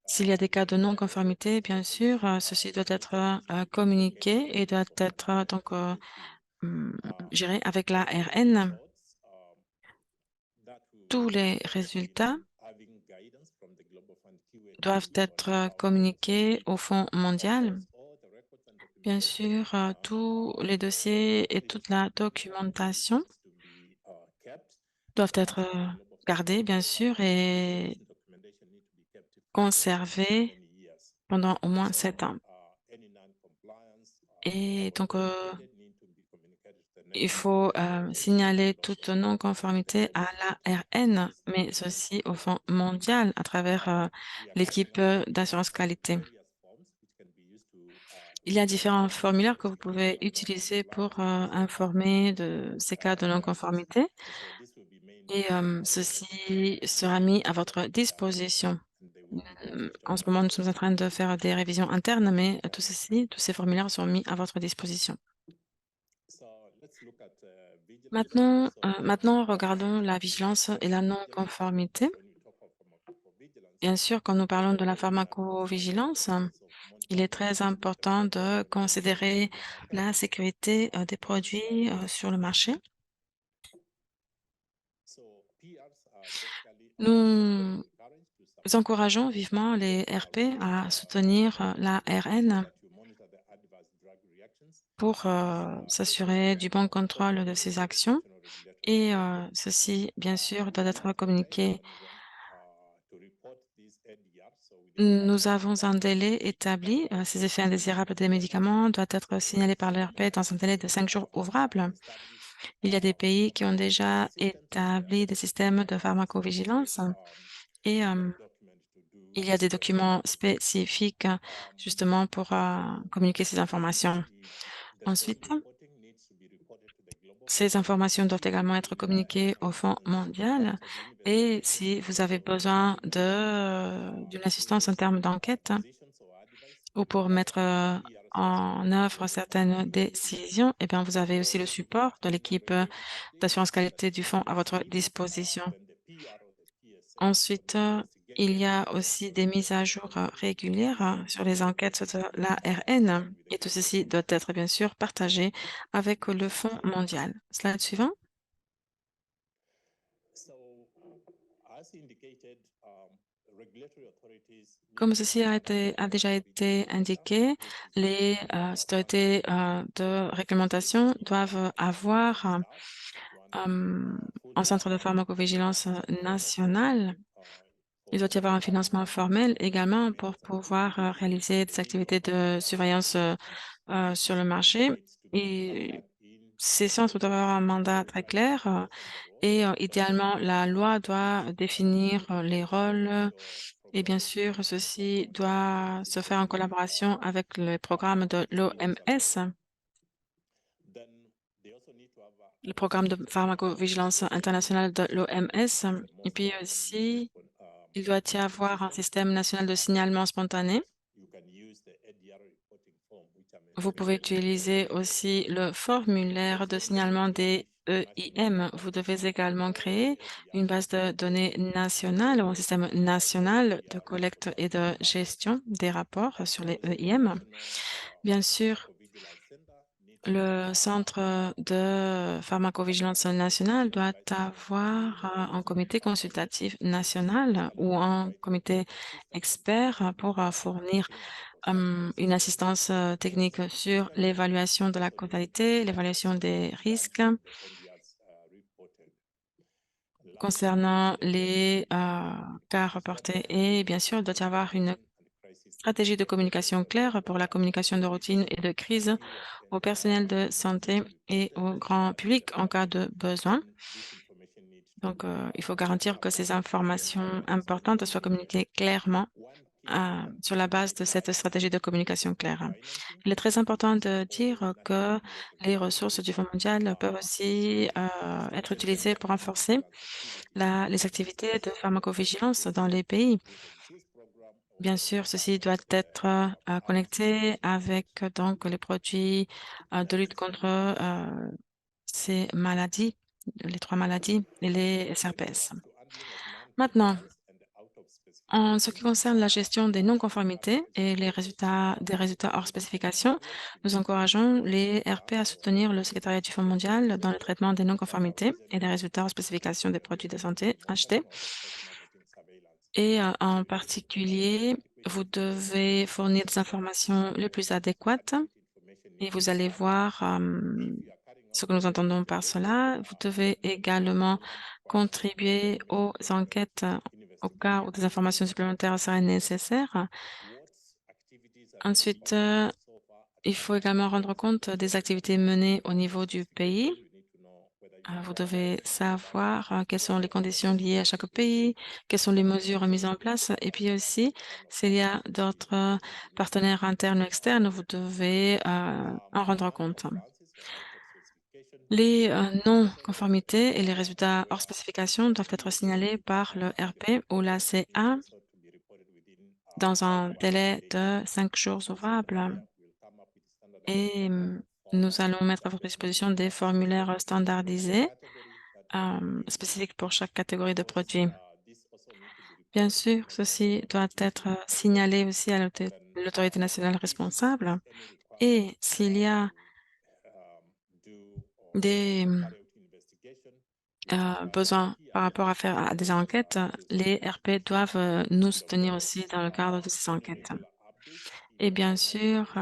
s'il y a des cas de non-conformité, bien sûr, ceci doit être communiqué et doit être donc géré avec la RN. Tous les résultats doivent être communiqués au Fonds mondial. Bien sûr, tous les dossiers et toute la documentation doivent être garder, bien sûr, et conserver pendant au moins 7 ans. Et donc, il faut signaler toute non-conformité à l'ARN, mais aussi au Fonds mondial à travers l'équipe d'assurance qualité. Il y a différents formulaires que vous pouvez utiliser pour informer de ces cas de non-conformité et ceci sera mis à votre disposition. En ce moment, nous sommes en train de faire des révisions internes, mais tous ces formulaires sont mis à votre disposition. Maintenant, regardons la vigilance et la non-conformité. Bien sûr, quand nous parlons de la pharmacovigilance, il est très important de considérer la sécurité des produits sur le marché. Nous encourageons vivement les RP à soutenir l'ARN pour s'assurer du bon contrôle de ces actions et ceci, bien sûr, doit être communiqué. Nous avons un délai établi. Ces effets indésirables des médicaments doivent être signalés par l'ERP dans un délai de 5 jours ouvrables. Il y a des pays qui ont déjà établi des systèmes de pharmacovigilance et il y a des documents spécifiques justement pour communiquer ces informations. Ensuite, ces informations doivent également être communiquées au Fonds mondial et si vous avez besoin d'une assistance en termes d'enquête ou pour mettre en œuvre certaines décisions, eh bien, vous avez aussi le support de l'équipe d'assurance qualité du fonds à votre disposition. Ensuite, il y a aussi des mises à jour régulières sur les enquêtes de l'ARN et tout ceci doit être bien sûr partagé avec le Fonds mondial. Slide suivant. Comme ceci a déjà été indiqué, les autorités de réglementation doivent avoir un centre de pharmacovigilance national. Il doit y avoir un financement formel également pour pouvoir réaliser des activités de surveillance sur le marché. Et ces centres doivent avoir un mandat très clair et idéalement, la loi doit définir les rôles et bien sûr, ceci doit se faire en collaboration avec le programme de l'OMS, le programme de pharmacovigilance internationale de l'OMS. Et puis aussi, il doit y avoir un système national de signalement spontané. Vous pouvez utiliser aussi le formulaire de signalement des EIM. Vous devez également créer une base de données nationale ou un système national de collecte et de gestion des rapports sur les EIM. Bien sûr, le Centre de pharmacovigilance nationale doit avoir un comité consultatif national ou un comité expert pour fournir une assistance technique sur l'évaluation de la causalité, l'évaluation des risques concernant les cas reportés. Et bien sûr, il doit y avoir une stratégie de communication claire pour la communication de routine et de crise au personnel de santé et au grand public en cas de besoin. Donc, il faut garantir que ces informations importantes soient communiquées clairement sur la base de cette stratégie de communication claire. Il est très important de dire que les ressources du Fonds mondial peuvent aussi être utilisées pour renforcer les activités de pharmacovigilance dans les pays. Bien sûr, ceci doit être connecté avec donc les produits de lutte contre ces maladies, les 3 maladies et les SRPS. Maintenant, en ce qui concerne la gestion des non-conformités et des résultats hors spécification, nous encourageons les RP à soutenir le secrétariat du Fonds mondial dans le traitement des non-conformités et des résultats hors spécification des produits de santé achetés. Et en particulier, vous devez fournir des informations les plus adéquates et vous allez voir ce que nous entendons par cela. Vous devez également contribuer aux enquêtes au cas où des informations supplémentaires seraient nécessaires. Ensuite, il faut également rendre compte des activités menées au niveau du pays. Vous devez savoir quelles sont les conditions liées à chaque pays, quelles sont les mesures mises en place, et puis aussi, s'il y a d'autres partenaires internes ou externes, vous devez en rendre compte. Les non-conformités et les résultats hors spécification doivent être signalés par le RP ou la CA dans un délai de 5 jours ouvrables. Et nous allons mettre à votre disposition des formulaires standardisés spécifiques pour chaque catégorie de produits. Bien sûr, ceci doit être signalé aussi à l'autorité nationale responsable. Et s'il y a des besoins par rapport à des enquêtes, les RP doivent nous soutenir aussi dans le cadre de ces enquêtes. Et bien sûr,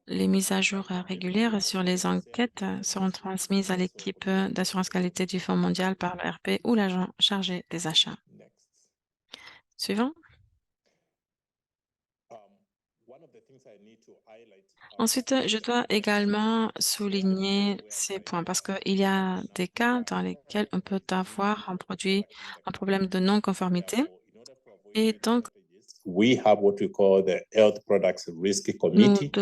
les mises à jour régulières sur les enquêtes seront transmises à l'équipe d'assurance qualité du Fonds mondial par le RP ou l'agent chargé des achats. Suivant. Ensuite, je dois également souligner ces points parce qu'il y a des cas dans lesquels on peut avoir un problème de non-conformité. Et donc, We have what we call the Health Products Risk Committee.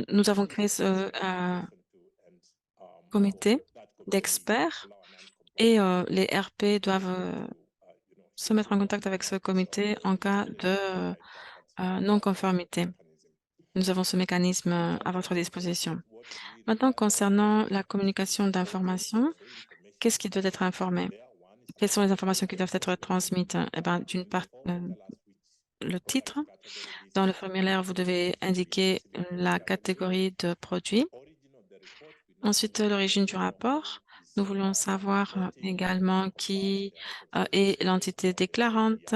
nous avons créé ce comité d'experts et les RP doivent se mettre en contact avec ce comité en cas de non-conformité. Nous avons ce mécanisme à votre disposition. Maintenant, concernant la communication d'informations, qu'est-ce qui doit être informé? Quelles sont les informations qui doivent être transmises? Eh bien, d'une part, le titre. Dans le formulaire, vous devez indiquer la catégorie de produits. Ensuite, l'origine du rapport. Nous voulons savoir également qui est l'entité déclarante.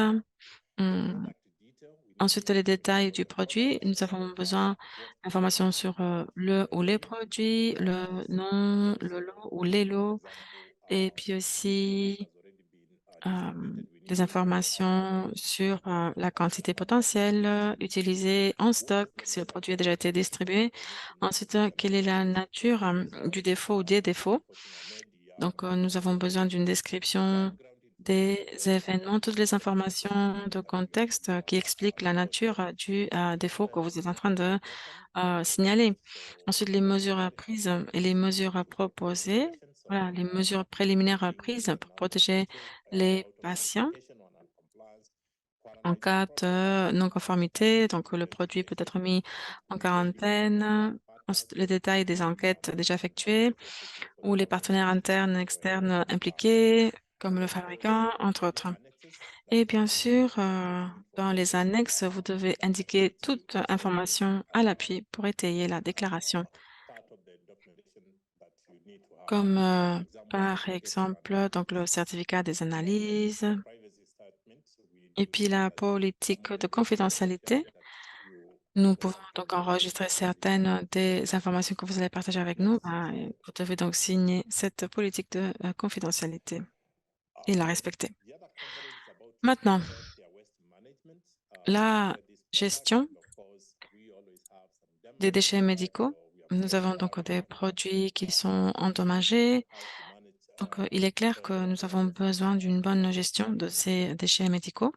Ensuite, les détails du produit. Nous avons besoin d'informations sur le ou les produits, le nom, le lot ou les lots, et puis aussi des informations sur la quantité potentielle utilisée en stock, si le produit a déjà été distribué. Ensuite, quelle est la nature du défaut ou des défauts. Donc, nous avons besoin d'une description des événements, toutes les informations de contexte qui expliquent la nature du défaut que vous êtes en train de signaler. Ensuite, les mesures prises et les mesures proposées. Voilà, les mesures préliminaires prises pour protéger les patients en cas de non-conformité. Donc, le produit peut être mis en quarantaine. Ensuite, les détails des enquêtes déjà effectuées ou les partenaires internes et externes impliqués, comme le fabricant, entre autres. Et bien sûr, dans les annexes, vous devez indiquer toute information à l'appui pour étayer la déclaration, comme par exemple donc le certificat des analyses et puis la politique de confidentialité. Nous pouvons donc enregistrer certaines des informations que vous allez partager avec nous. Et vous devez donc signer cette politique de confidentialité et la respecter. Maintenant, la gestion des déchets médicaux. Nous avons donc des produits qui sont endommagés. Donc, il est clair que nous avons besoin d'une bonne gestion de ces déchets médicaux.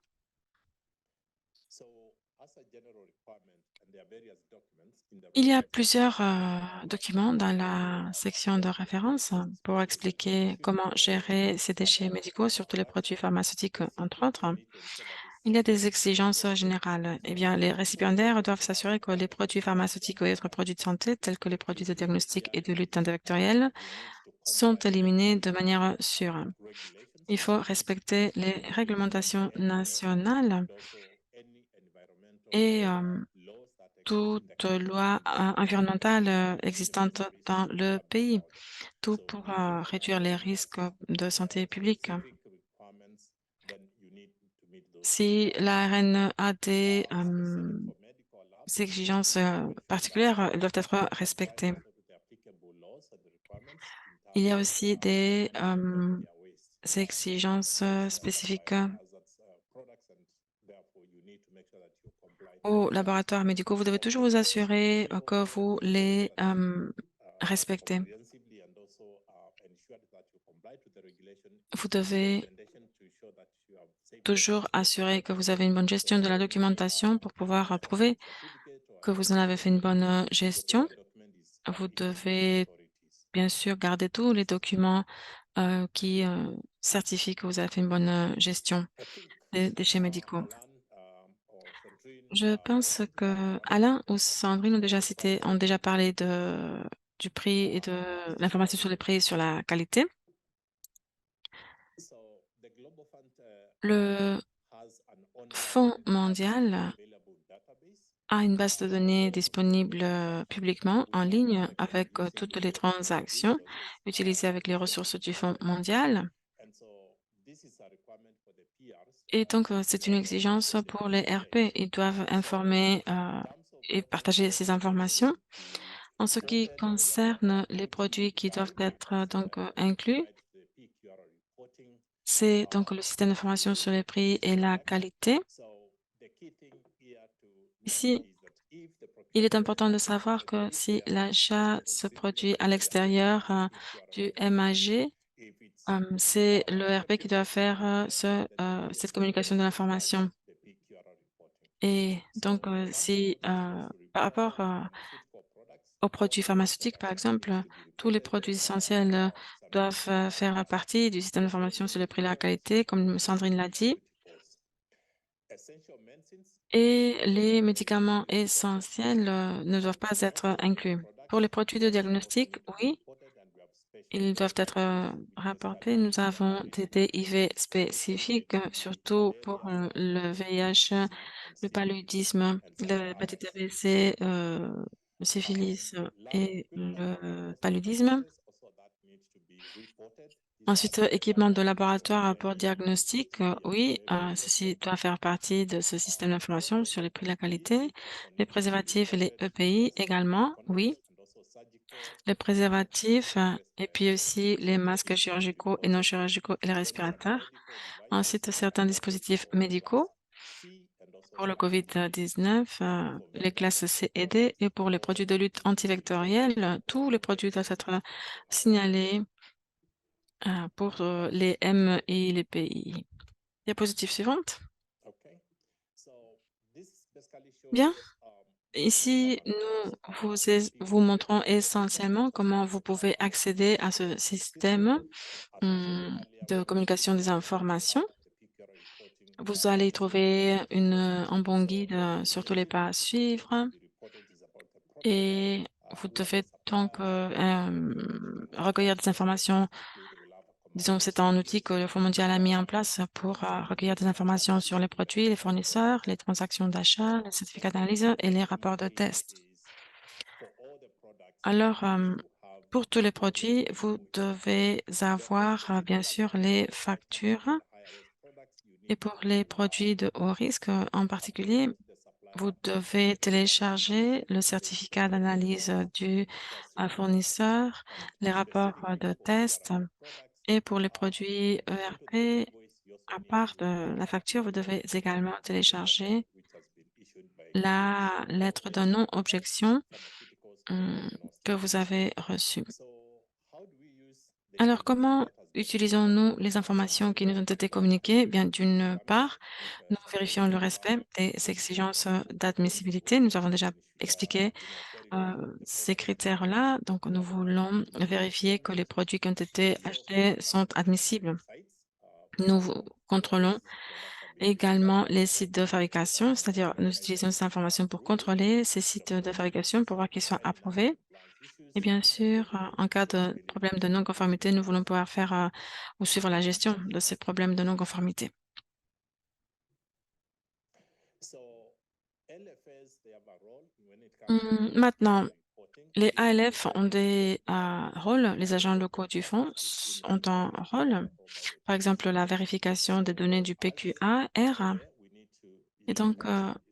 Il y a plusieurs documents dans la section de référence pour expliquer comment gérer ces déchets médicaux, surtout les produits pharmaceutiques, entre autres. Il y a des exigences générales. Eh bien, les récipiendaires doivent s'assurer que les produits pharmaceutiques et autres produits de santé, tels que les produits de diagnostic et de lutte antibactérielle, sont éliminés de manière sûre. Il faut respecter les réglementations nationales et toute loi environnementale existante dans le pays, tout pour réduire les risques de santé publique. Si l'ARN a des exigences particulières, elles doivent être respectées. Il y a aussi des exigences spécifiques aux laboratoires médicaux. Vous devez toujours vous assurer que vous les respectez. Vous devez toujours assurer que vous avez une bonne gestion de la documentation pour pouvoir prouver que vous en avez fait une bonne gestion. Vous devez bien sûr garder tous les documents qui certifient que vous avez fait une bonne gestion des déchets médicaux. Je pense que Alain ou Sandrine ont déjà parlé du prix et de l'information sur les prix et sur la qualité. Le Fonds mondial a une base de données disponible publiquement en ligne avec toutes les transactions utilisées avec les ressources du Fonds mondial. Et donc, c'est une exigence pour les RP. Ils doivent informer et partager ces informations. En ce qui concerne les produits qui doivent être inclus, c'est donc le système d'information sur les prix et la qualité. Ici, il est important de savoir que si l'achat se produit à l'extérieur du MAG, c'est le RP qui doit faire cette communication de l'information. Et donc, si par rapport aux produits pharmaceutiques, par exemple, tous les produits essentiels doivent faire partie du système d'information sur le prix et la qualité, comme Sandrine l'a dit. Et les médicaments essentiels ne doivent pas être inclus. Pour les produits de diagnostic, oui, ils doivent être rapportés. Nous avons des DIV spécifiques, surtout pour le VIH, le paludisme, l'hépatite B, C, le syphilis et le paludisme. Ensuite, équipement de laboratoire pour diagnostic, oui, ceci doit faire partie de ce système d'information sur les prix et la qualité. Les préservatifs et les EPI également, oui. Les préservatifs et puis aussi les masques chirurgicaux et non chirurgicaux et les respirateurs. Ensuite, certains dispositifs médicaux pour le COVID-19, les classes C et D, et pour les produits de lutte antivectorielle, tous les produits doivent être signalés pour les M et les PI. Diapositive suivante. Bien. Ici, nous vous montrons essentiellement comment vous pouvez accéder à ce système de communication des informations. Vous allez y trouver un bon guide sur tous les pas à suivre et vous devez donc recueillir des informations. Disons, c'est un outil que le Fonds mondial a mis en place pour recueillir des informations sur les produits, les fournisseurs, les transactions d'achat, les certificats d'analyse et les rapports de test. Alors, pour tous les produits, vous devez avoir bien sûr les factures. Et pour les produits de haut risque en particulier, vous devez télécharger le certificat d'analyse du fournisseur, les rapports de test. Et pour les produits ERP, à part de la facture, vous devez également télécharger la lettre de non-objection que vous avez reçue. Alors, comment utilisons-nous les informations qui nous ont été communiquées? Bien, d'une part, nous vérifions le respect des exigences d'admissibilité. Nous avons déjà expliqué ces critères-là. Donc, nous voulons vérifier que les produits qui ont été achetés sont admissibles. Nous contrôlons également les sites de fabrication, c'est-à-dire nous utilisons ces informations pour contrôler ces sites de fabrication pour voir qu'ils soient approuvés. Et bien sûr, en cas de problème de non-conformité, nous voulons pouvoir faire ou suivre la gestion de ces problèmes de non-conformité. Maintenant, les ALF ont des rôles, les agents locaux du fonds ont un rôle, par exemple la vérification des données du PQAR. Et donc,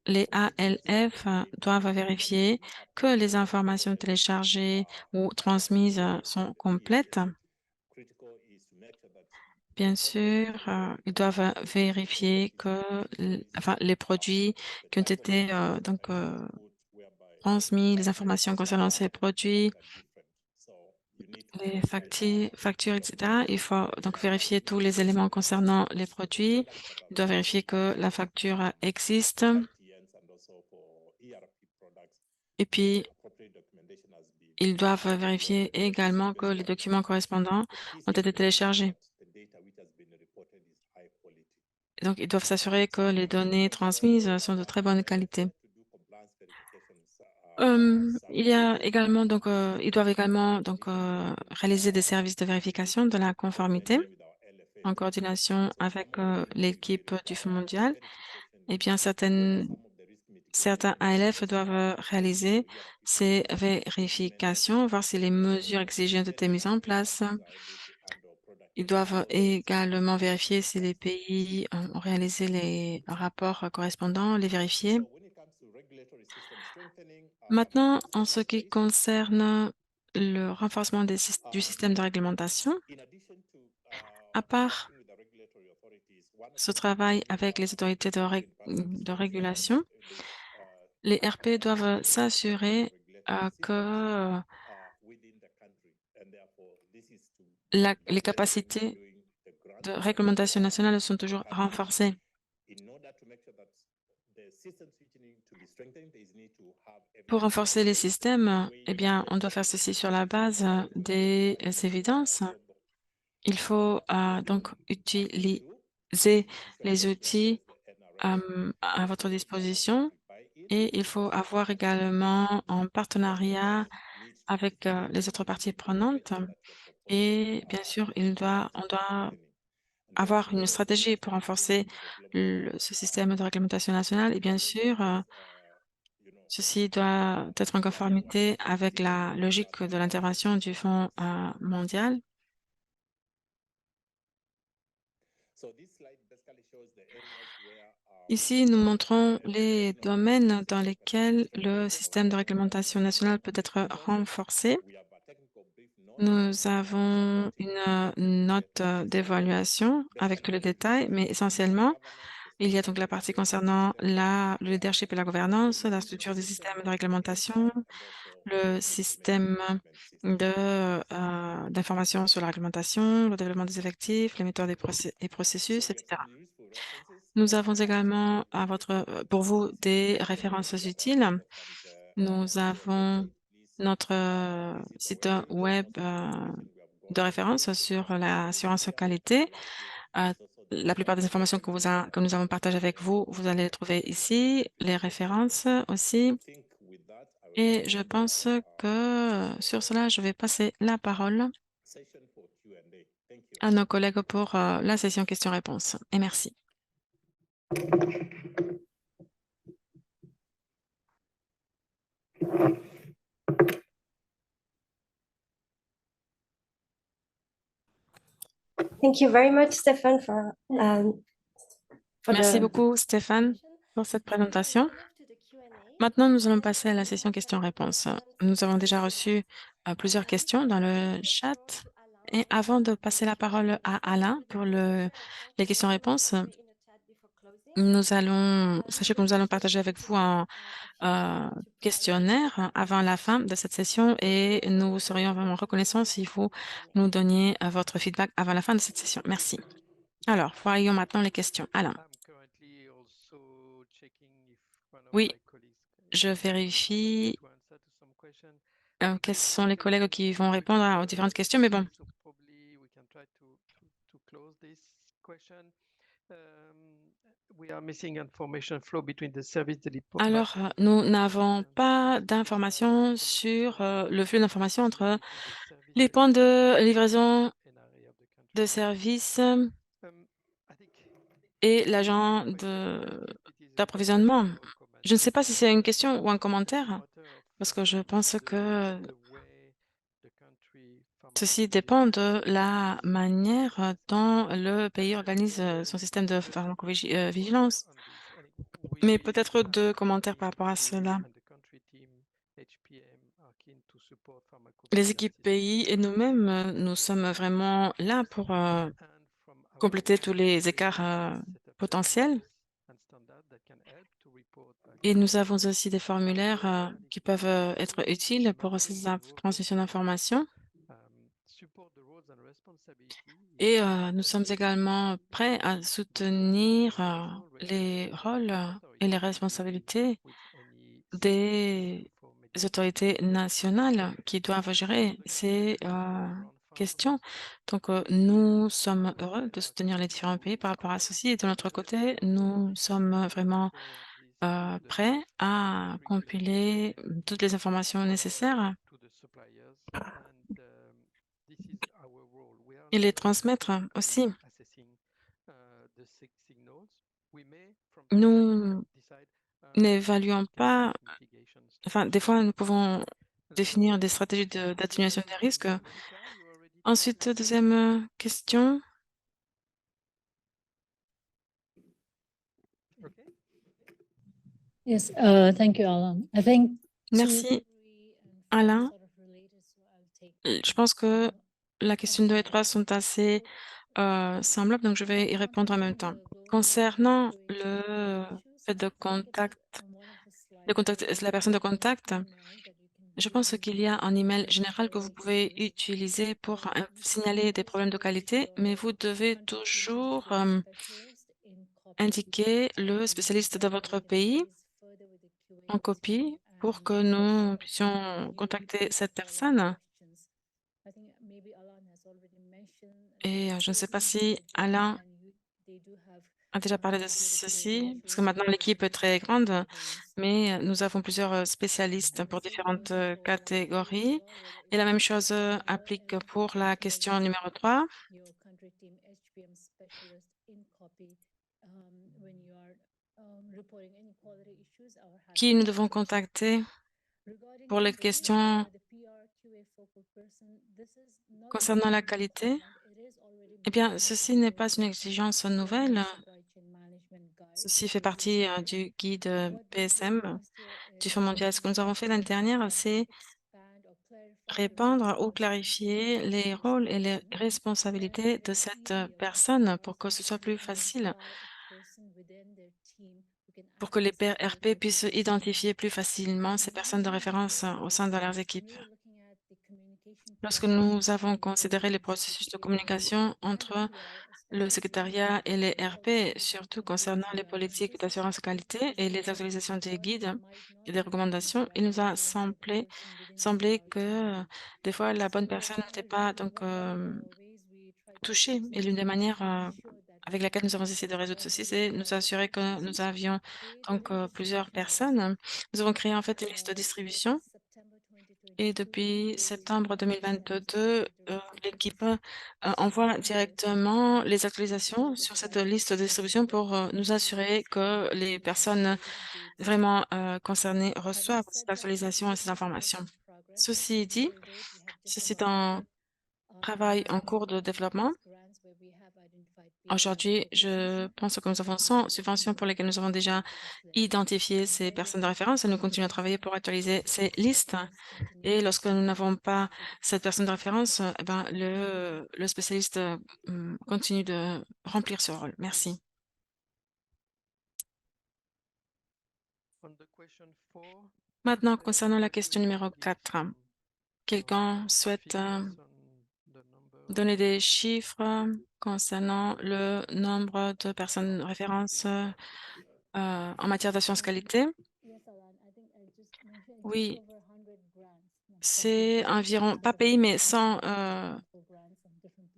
les ALF doivent vérifier que les informations téléchargées ou transmises sont complètes. bien sûr, ils doivent vérifier que les produits qui ont été transmis, les informations concernant ces produits, les factures, etc. Il faut donc vérifier tous les éléments concernant les produits. Il doit vérifier que la facture existe. Et puis, ils doivent vérifier également que les documents correspondants ont été téléchargés. Donc, ils doivent s'assurer que les données transmises sont de très bonne qualité. Il y a également ils doivent également réaliser des services de vérification de la conformité en coordination avec l'équipe du Fonds mondial. Eh bien, certains ALF doivent réaliser ces vérifications, voir si les mesures exigées ont été mises en place. Ils doivent également vérifier si les pays ont réalisé les rapports correspondants, les vérifier. Maintenant, en ce qui concerne le renforcement du système de réglementation, à part ce travail avec les autorités de régulation, les RP doivent s'assurer que les capacités de réglementation nationale sont toujours renforcées. Pour renforcer les systèmes, eh bien, on doit faire ceci sur la base des évidences. Il faut donc utiliser les outils à votre disposition et il faut avoir également un partenariat avec les autres parties prenantes. Et bien sûr, on doit avoir une stratégie pour renforcer ce système de réglementation nationale. Et bien sûr, ceci doit être en conformité avec la logique de l'intervention du Fonds mondial. Ici, nous montrons les domaines dans lesquels le système de réglementation nationale peut être renforcé. Nous avons une note d'évaluation avec tous les détails, mais essentiellement, il y a donc la partie concernant le leadership et la gouvernance, la structure du système de réglementation, le système d'information sur la réglementation, le développement des effectifs, les méthodes et processus, etc. Nous avons également pour vous des références utiles. Nous avons notre site web de référence sur l'assurance qualité. Euh, la plupart des informations que nous avons partagées avec vous, vous allez les trouver ici, les références aussi. Et je pense que sur cela, je vais passer la parole à nos collègues pour la session questions-réponses. Et merci. Thank you very much, Stefan, for Merci the beaucoup, Stéphane, pour cette présentation. Maintenant, nous allons passer à la session questions-réponses. Nous avons déjà reçu plusieurs questions dans le chat. Et avant de passer la parole à Alain pour les questions-réponses, sachez que nous allons partager avec vous un questionnaire avant la fin de cette session et nous serions vraiment reconnaissants si vous nous donniez votre feedback avant la fin de cette session. Merci. Alors, voyons maintenant les questions. Alain. Oui, je vérifie quels sont les collègues qui vont répondre aux différentes questions, mais bon. Alors, nous n'avons pas d'informations sur le flux d'informations entre les points de livraison de services et l'agent d'approvisionnement. Je ne sais pas si c'est une question ou un commentaire, parce que je pense que ceci dépend de la manière dont le pays organise son système de pharmacovigilance. Mais peut-être deux commentaires par rapport à cela. Les équipes pays et nous-mêmes, nous sommes vraiment là pour compléter tous les écarts potentiels. Et nous avons aussi des formulaires qui peuvent être utiles pour ces transmissions d'informations. Et nous sommes également prêts à soutenir les rôles et les responsabilités des autorités nationales qui doivent gérer ces questions. Donc, nous sommes heureux de soutenir les différents pays par rapport à ceci. Et de notre côté, nous sommes vraiment prêts à compiler toutes les informations nécessaires et les transmettre aussi. Nous n'évaluons pas, enfin, des fois, nous pouvons définir des stratégies d'atténuation des risques. Ensuite, deuxième question. Yes, thank you, Alan. I think Merci, Alain. Je pense que la question 2 et 3 sont assez semblables, donc je vais y répondre en même temps. Concernant le fait de contacter la personne de contact, je pense qu'il y a un email général que vous pouvez utiliser pour signaler des problèmes de qualité, mais vous devez toujours indiquer le spécialiste de votre pays en copie pour que nous puissions contacter cette personne. Et je ne sais pas si Alain a déjà parlé de ceci, parce que maintenant l'équipe est très grande, mais nous avons plusieurs spécialistes pour différentes catégories. Et la même chose applique pour la question numéro 3, qui nous devons contacter pour les questions concernant la qualité. Eh bien, ceci n'est pas une exigence nouvelle. Ceci fait partie du guide PSM du Fonds mondial. Ce que nous avons fait l'année dernière, c'est répandre ou clarifier les rôles et les responsabilités de cette personne pour que ce soit plus facile, pour que les RP puissent identifier plus facilement ces personnes de référence au sein de leurs équipes. Lorsque nous avons considéré les processus de communication entre le secrétariat et les RP, surtout concernant les politiques d'assurance qualité et les actualisations des guides et des recommandations, il nous a semblé que des fois la bonne personne n'était pas donc touchée. Et l'une des manières avec laquelle nous avons essayé de résoudre ceci, c'est nous assurer que nous avions donc plusieurs personnes. Nous avons créé en fait une liste de distribution et depuis septembre 2022, l'équipe envoie directement les actualisations sur cette liste de distribution pour nous assurer que les personnes vraiment concernées reçoivent cette actualisation et ces informations. Ceci dit, ceci est un travail en cours de développement. Aujourd'hui, je pense que nous avons 100 subventions pour lesquelles nous avons déjà identifié ces personnes de référence et nous continuons à travailler pour actualiser ces listes. Et lorsque nous n'avons pas cette personne de référence, eh ben, le spécialiste continue de remplir ce rôle. Merci. Maintenant, concernant la question numéro 4, quelqu'un souhaite donner des chiffres concernant le nombre de personnes de référence en matière d'assurance qualité? Oui, c'est environ, pas pays, mais 100,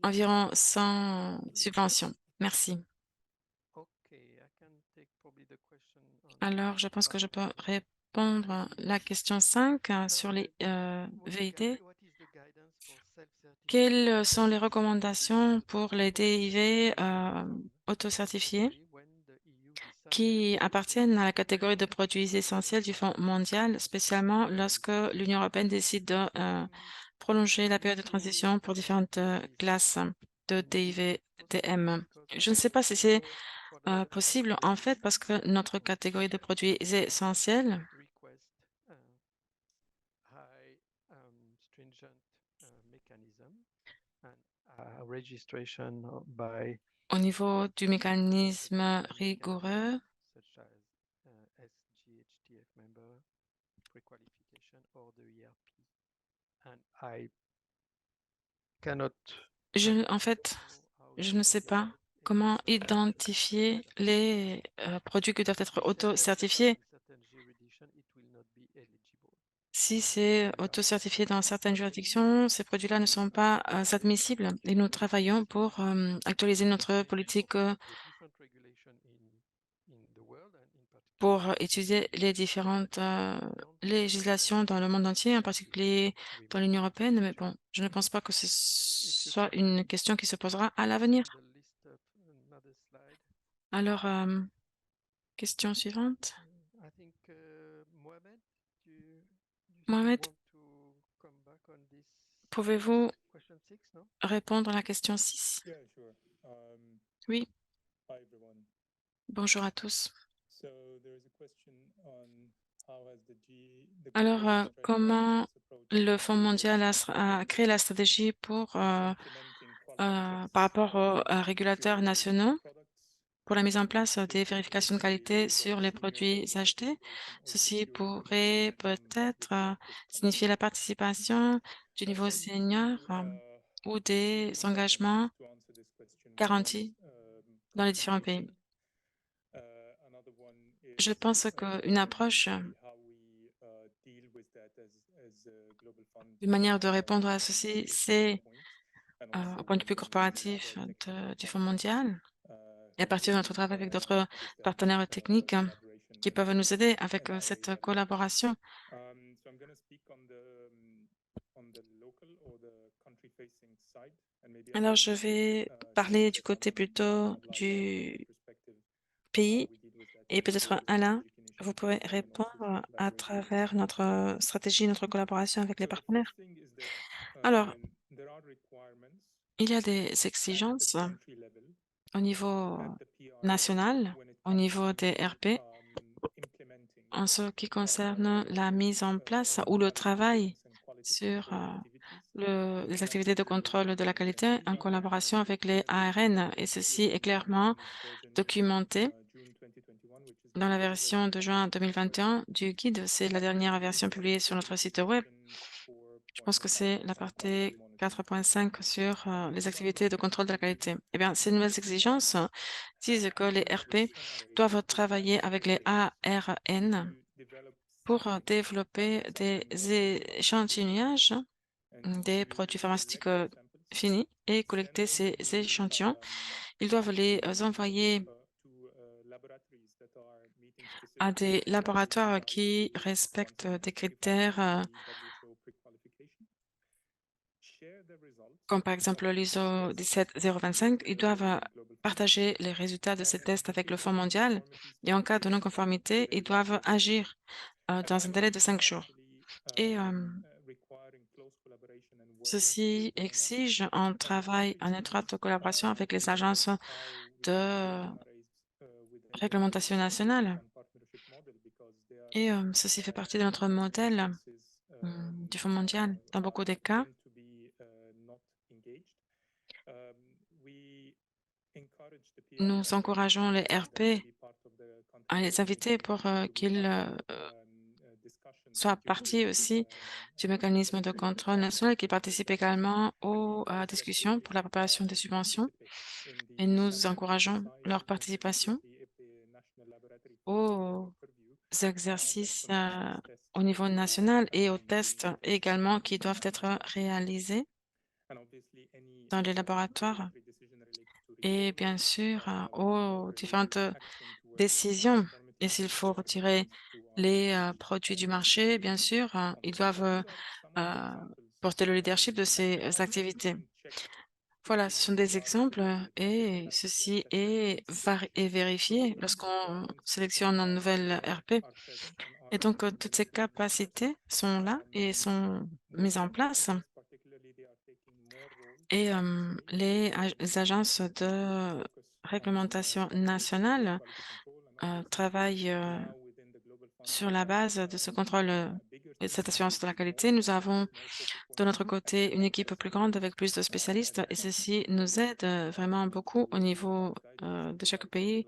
environ 100 subventions. Merci. Alors, je pense que je peux répondre à la question 5 sur les VID. Quelles sont les recommandations pour les DIV autocertifiés qui appartiennent à la catégorie de produits essentiels du Fonds mondial, spécialement lorsque l'Union européenne décide de prolonger la période de transition pour différentes classes de DIV-DM? Je ne sais pas si c'est possible, en fait, parce que notre catégorie de produits essentiels Au niveau du mécanisme rigoureux, such as SGHTF member, pre-qualification, or the ERP. And I cannot. en fait, je ne sais pas comment identifier les produits qui doivent être auto-certifiés. Si c'est auto-certifié dans certaines juridictions, ces produits-là ne sont pas admissibles et nous travaillons pour actualiser notre politique pour étudier les différentes législations dans le monde entier, en particulier dans l'Union européenne. Mais bon, je ne pense pas que ce soit une question qui se posera à l'avenir. Alors, question suivante. Mohamed, pouvez-vous répondre à la question 6? Yeah, sure. Oui, Hi everyone. bonjour à tous. So there is a question on how has the Alors, Global Fund comment Requirements approach le Fonds mondial a créé la regulations stratégie pour, implementing quality checks par rapport aux on régulateurs GMP nationaux products, pour la mise en place des which vérifications de typically qualité sur les involve senior produits levels of achetés? regulation or Ceci security pourrait verification on peut-être public practice signifier la companies. participation du niveau Maybe senior ou des two engagements alternatives to answer this question. garantis dans les différents pays. Another one Je is pense qu'une approche, maybe how we deal with that as a Global Fund une manière de répondre à from an ceci, operational c'est standpoint, and also au point de vue when we use corporatif technical du Fonds partners mondial et à to partir de notre travail avec d'autres establish that partenaires techniques collaboration qui and peuvent nous aider avec how cette we approach. collaboration. So I'm going to speak on the local or the country-facing side, and maybe Alors, Alan je can vais just parler du shed côté plutôt some light on the du perspective of how pays we deal with that et through peut-être the Alain, strategic vous initiatives pouvez and also répondre through à collaboration with travers partners. notre stratégie, notre collaboration avec les So the partenaires. first thing is that Alors, there are requirements il y a des at the exigences country level au niveau at the PR level national, when it au comes niveau des to RP, implementing en ce qui concerne la those mise en place ou le quality travail assurance and quality sur control activities les activités de contrôle de la qualité en collaboration avec les ARN. Et ceci est clairement documenté June 2021, which is dans la the version version de juin published 2021 du guide. C'est la dernière version publiée sur notre site web. Je pense que c'est la partie 4.5 sur les activités de contrôle de la qualité. Eh bien, ces nouvelles exigences disent que les RP doivent travailler avec les ARN pour développer des échantillonnages des produits pharmaceutiques finis et collecter ces échantillons. Ils doivent les envoyer à des laboratoires qui respectent des critères comme par exemple l'ISO 17025. Ils doivent partager les résultats de ces tests avec le Fonds mondial et en cas de non-conformité, ils doivent agir dans un délai de 5 jours. Et ceci exige un travail en étroite collaboration avec les agences de réglementation nationale. Et ceci fait partie de notre modèle du Fonds mondial. Dans beaucoup de cas, nous encourageons les RP à les inviter pour qu'ils soient partie aussi du mécanisme de contrôle national, qui participent également aux discussions pour la préparation des subventions. Et nous encourageons leur participation aux exercices au niveau national et aux tests également qui doivent être réalisés dans les laboratoires et bien sûr aux différentes décisions. Et s'il faut retirer les produits du marché, bien sûr, ils doivent porter le leadership de ces activités. Voilà, ce sont des exemples et ceci est vérifié lorsqu'on sélectionne une nouvelle RP. Et donc, toutes ces capacités sont là et sont mises en place. Et les agences de réglementation nationale travaillent sur la base de ce contrôle cette assurance de la qualité, nous avons de notre côté une équipe plus grande avec plus de spécialistes et ceci nous aide vraiment beaucoup au niveau de chaque pays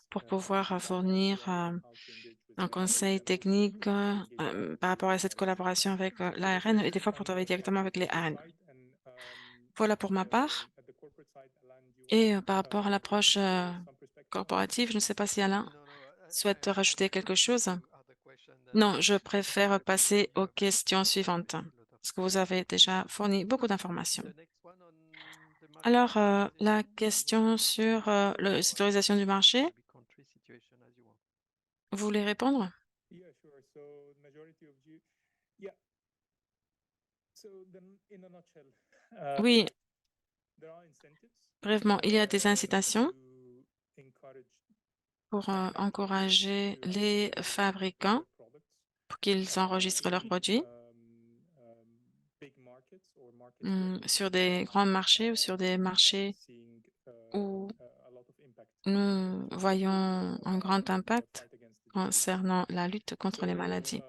pour pouvoir fournir un conseil technique par rapport à cette collaboration avec l'ARN et des fois pour travailler directement avec les ARN. Voilà pour ma part. Et par rapport à l'approche corporative, je ne sais pas si Alain souhaite rajouter quelque chose. Non, je préfère passer aux questions suivantes parce que vous avez déjà fourni beaucoup d'informations. Alors, la question sur la sécurisation du marché, vous voulez répondre? Yeah, sure. So majority of you, yeah. So then, in a nutshell, Oui, there are incentives brièvement, il y a des incitations to encourage pour manufacturers encourager to les register fabricants their products pour qu'ils enregistrent leurs produits big markets or markets where we sur des grands marchés ou sur des marchés seeing où a lot of impact nous voyons un grand impact fight against the disease. concernant la lutte contre les So, maladies.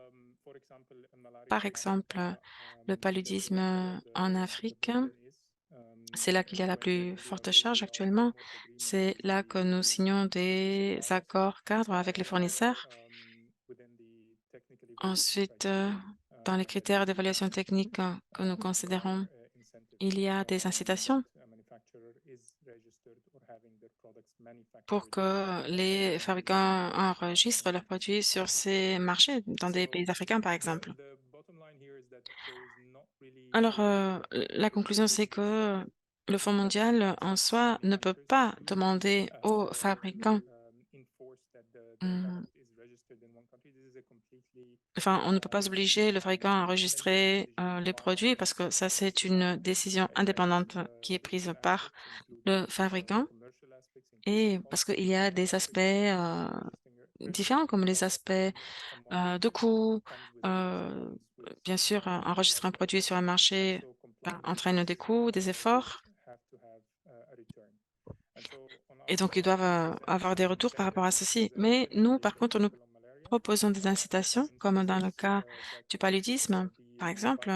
for example, in malaria, Par exemple, le paludisme en Afrique, c'est là qu'il y a la plus forte charge actuellement. C'est là que nous signons des accords cadres avec les fournisseurs. Ensuite, dans les critères d'évaluation technique que nous considérons, il y a des incitations pour que les fabricants enregistrent leurs produits sur ces marchés, dans des pays africains, par exemple. Alors, la conclusion, c'est que le Fonds mondial, en soi, ne peut pas demander aux fabricants, enfin, on ne peut pas obliger le fabricant à enregistrer les produits parce que ça, c'est une décision indépendante qui est prise par le fabricant et parce qu'il y a des aspects différents comme les aspects de coût. Bien sûr, enregistrer un produit sur un marché entraîne des coûts, des efforts. Et donc, ils doivent avoir des retours par rapport à ceci. Mais nous, par contre, nous proposons des incitations, comme dans le cas du paludisme, par exemple.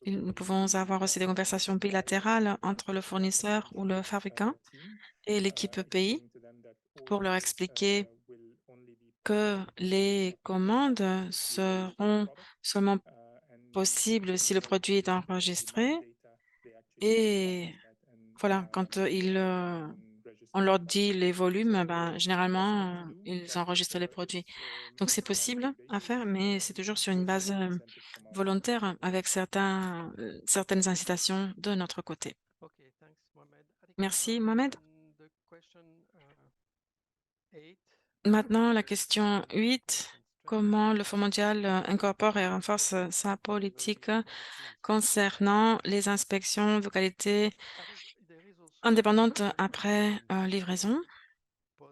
Nous pouvons avoir aussi des conversations bilatérales entre le fournisseur ou le fabricant et l'équipe pays pour leur expliquer que les commandes seront seulement possibles si le produit est enregistré. Et voilà, quand on leur dit les volumes, ben, généralement, ils enregistrent les produits. Donc, c'est possible à faire, mais c'est toujours sur une base volontaire avec certaines incitations de notre côté. Merci, Mohamed. Maintenant, la question 8. Comment le Fonds mondial incorpore et renforce sa politique concernant les inspections de qualité indépendantes après livraison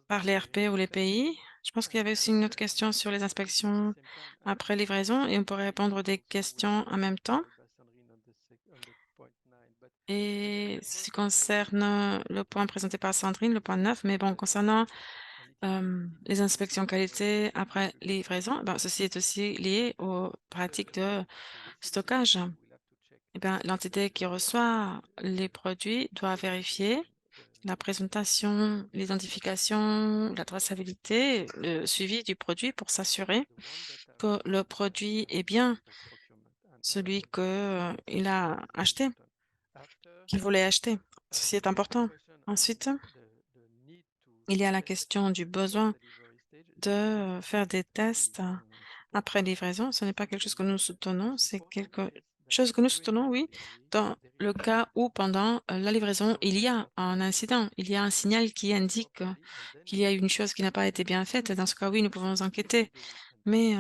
par les RP ou les pays? Je pense qu'il y avait aussi une autre question sur les inspections après livraison et on pourrait répondre des questions en même temps. Et ceci concerne le point présenté par Sandrine, le point 9, mais bon, concernant les inspections qualité après livraison, ben, ceci est aussi lié aux pratiques de stockage. Eh bien, l'entité qui reçoit les produits doit vérifier la présentation, l'identification, la traçabilité, le suivi du produit pour s'assurer que le produit est bien celui qu'il a acheté, qu'il voulait acheter. Ceci est important. Ensuite, il y a la question du besoin de faire des tests après livraison. Ce n'est pas quelque chose que nous soutenons, c'est quelque chose que nous soutenons, oui, dans le cas où pendant la livraison, il y a un incident, il y a un signal qui indique qu'il y a une chose qui n'a pas été bien faite. Dans ce cas, oui, nous pouvons enquêter. Mais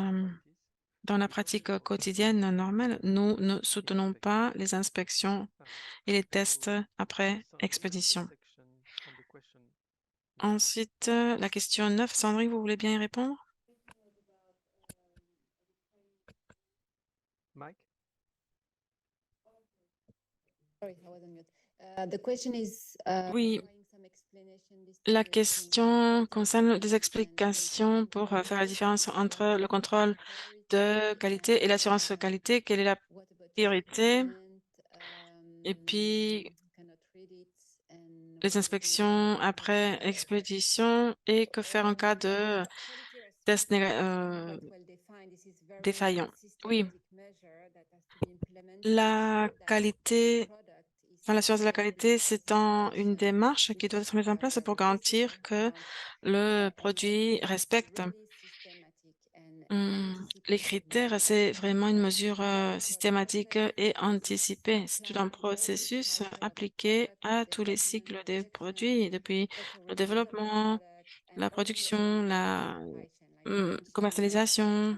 dans la pratique quotidienne normale, nous ne soutenons pas les inspections et les tests après expédition. Ensuite, la question 9, Sandrine, vous voulez bien y répondre? Mike? Sorry, I was on mute. The question is, Oui, providing some explanation la distinguish between question concerne des quality and explications pour faire la différence entre le contrôle de qualité et l'assurance qualité, quelle est la priorité? Et puis, les inspections après expédition et que faire en cas de test défaillant. Oui, la qualité, enfin, l'assurance de la qualité, c'est une démarche qui doit être mise en place pour garantir que le produit respecte les critères. C'est vraiment une mesure systématique et anticipée. C'est tout un processus appliqué à tous les cycles des produits, depuis le développement, la production, la commercialisation.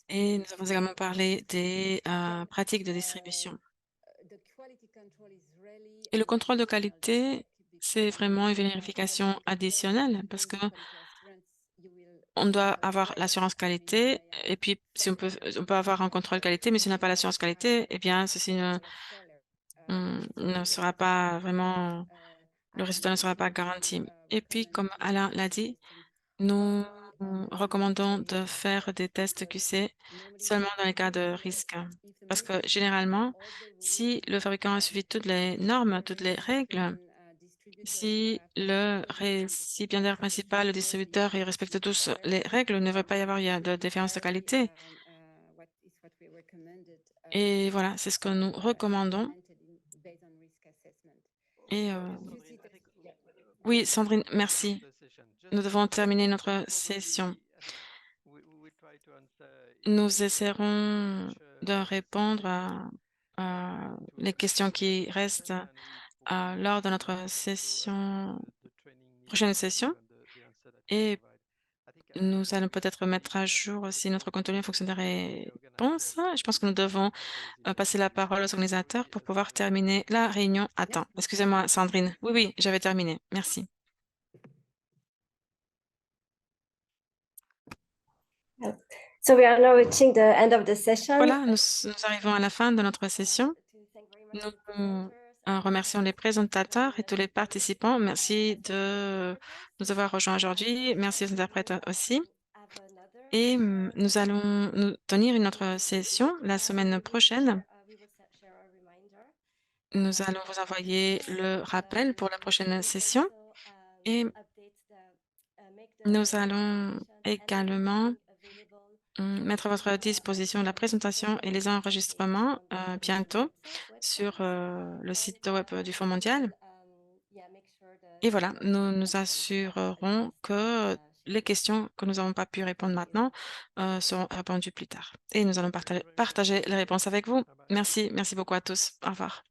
Et nous avons également parlé des pratiques de distribution. Et le contrôle de qualité, c'est vraiment une vérification additionnelle parce que on doit avoir l'assurance qualité et puis si on peut avoir un contrôle qualité, mais si on n'a pas l'assurance qualité, eh bien, ceci ne sera pas vraiment, le résultat ne sera pas garanti. Et puis, comme Alain l'a dit, nous recommandons de faire des tests QC seulement dans les cas de risque. Parce que généralement, si le fabricant a suivi toutes les normes, toutes les règles, si le récipiendaire principal, le distributeur, ils respectent tous les règles, il ne devrait pas y avoir de différence de qualité. Et voilà, c'est ce que nous recommandons. Et oui, Sandrine, merci. Nous devons terminer notre session. Nous essaierons de répondre à les questions qui restent lors de notre prochaine session. Et nous allons peut-être mettre à jour aussi notre contenu en fonction des réponses. Je pense que nous devons passer la parole aux organisateurs pour pouvoir terminer la réunion à temps. Excusez-moi, Sandrine. Oui, oui, j'avais terminé. Merci. So we are now reaching the end of the session. Voilà, nous arrivons à la fin de notre session. Nous remercions les présentateurs et tous les participants. Merci de nous avoir rejoints aujourd'hui. Merci aux interprètes aussi. Et nous allons nous tenir une autre session la semaine prochaine. Nous allons vous envoyer le rappel pour la prochaine session et nous allons également mettre à votre disposition la présentation et les enregistrements bientôt sur le site web du Fonds mondial. Et voilà, nous nous assurerons que les questions que nous n'avons pas pu répondre maintenant seront répondues plus tard. Et nous allons partager les réponses avec vous. Merci beaucoup à tous. Au revoir.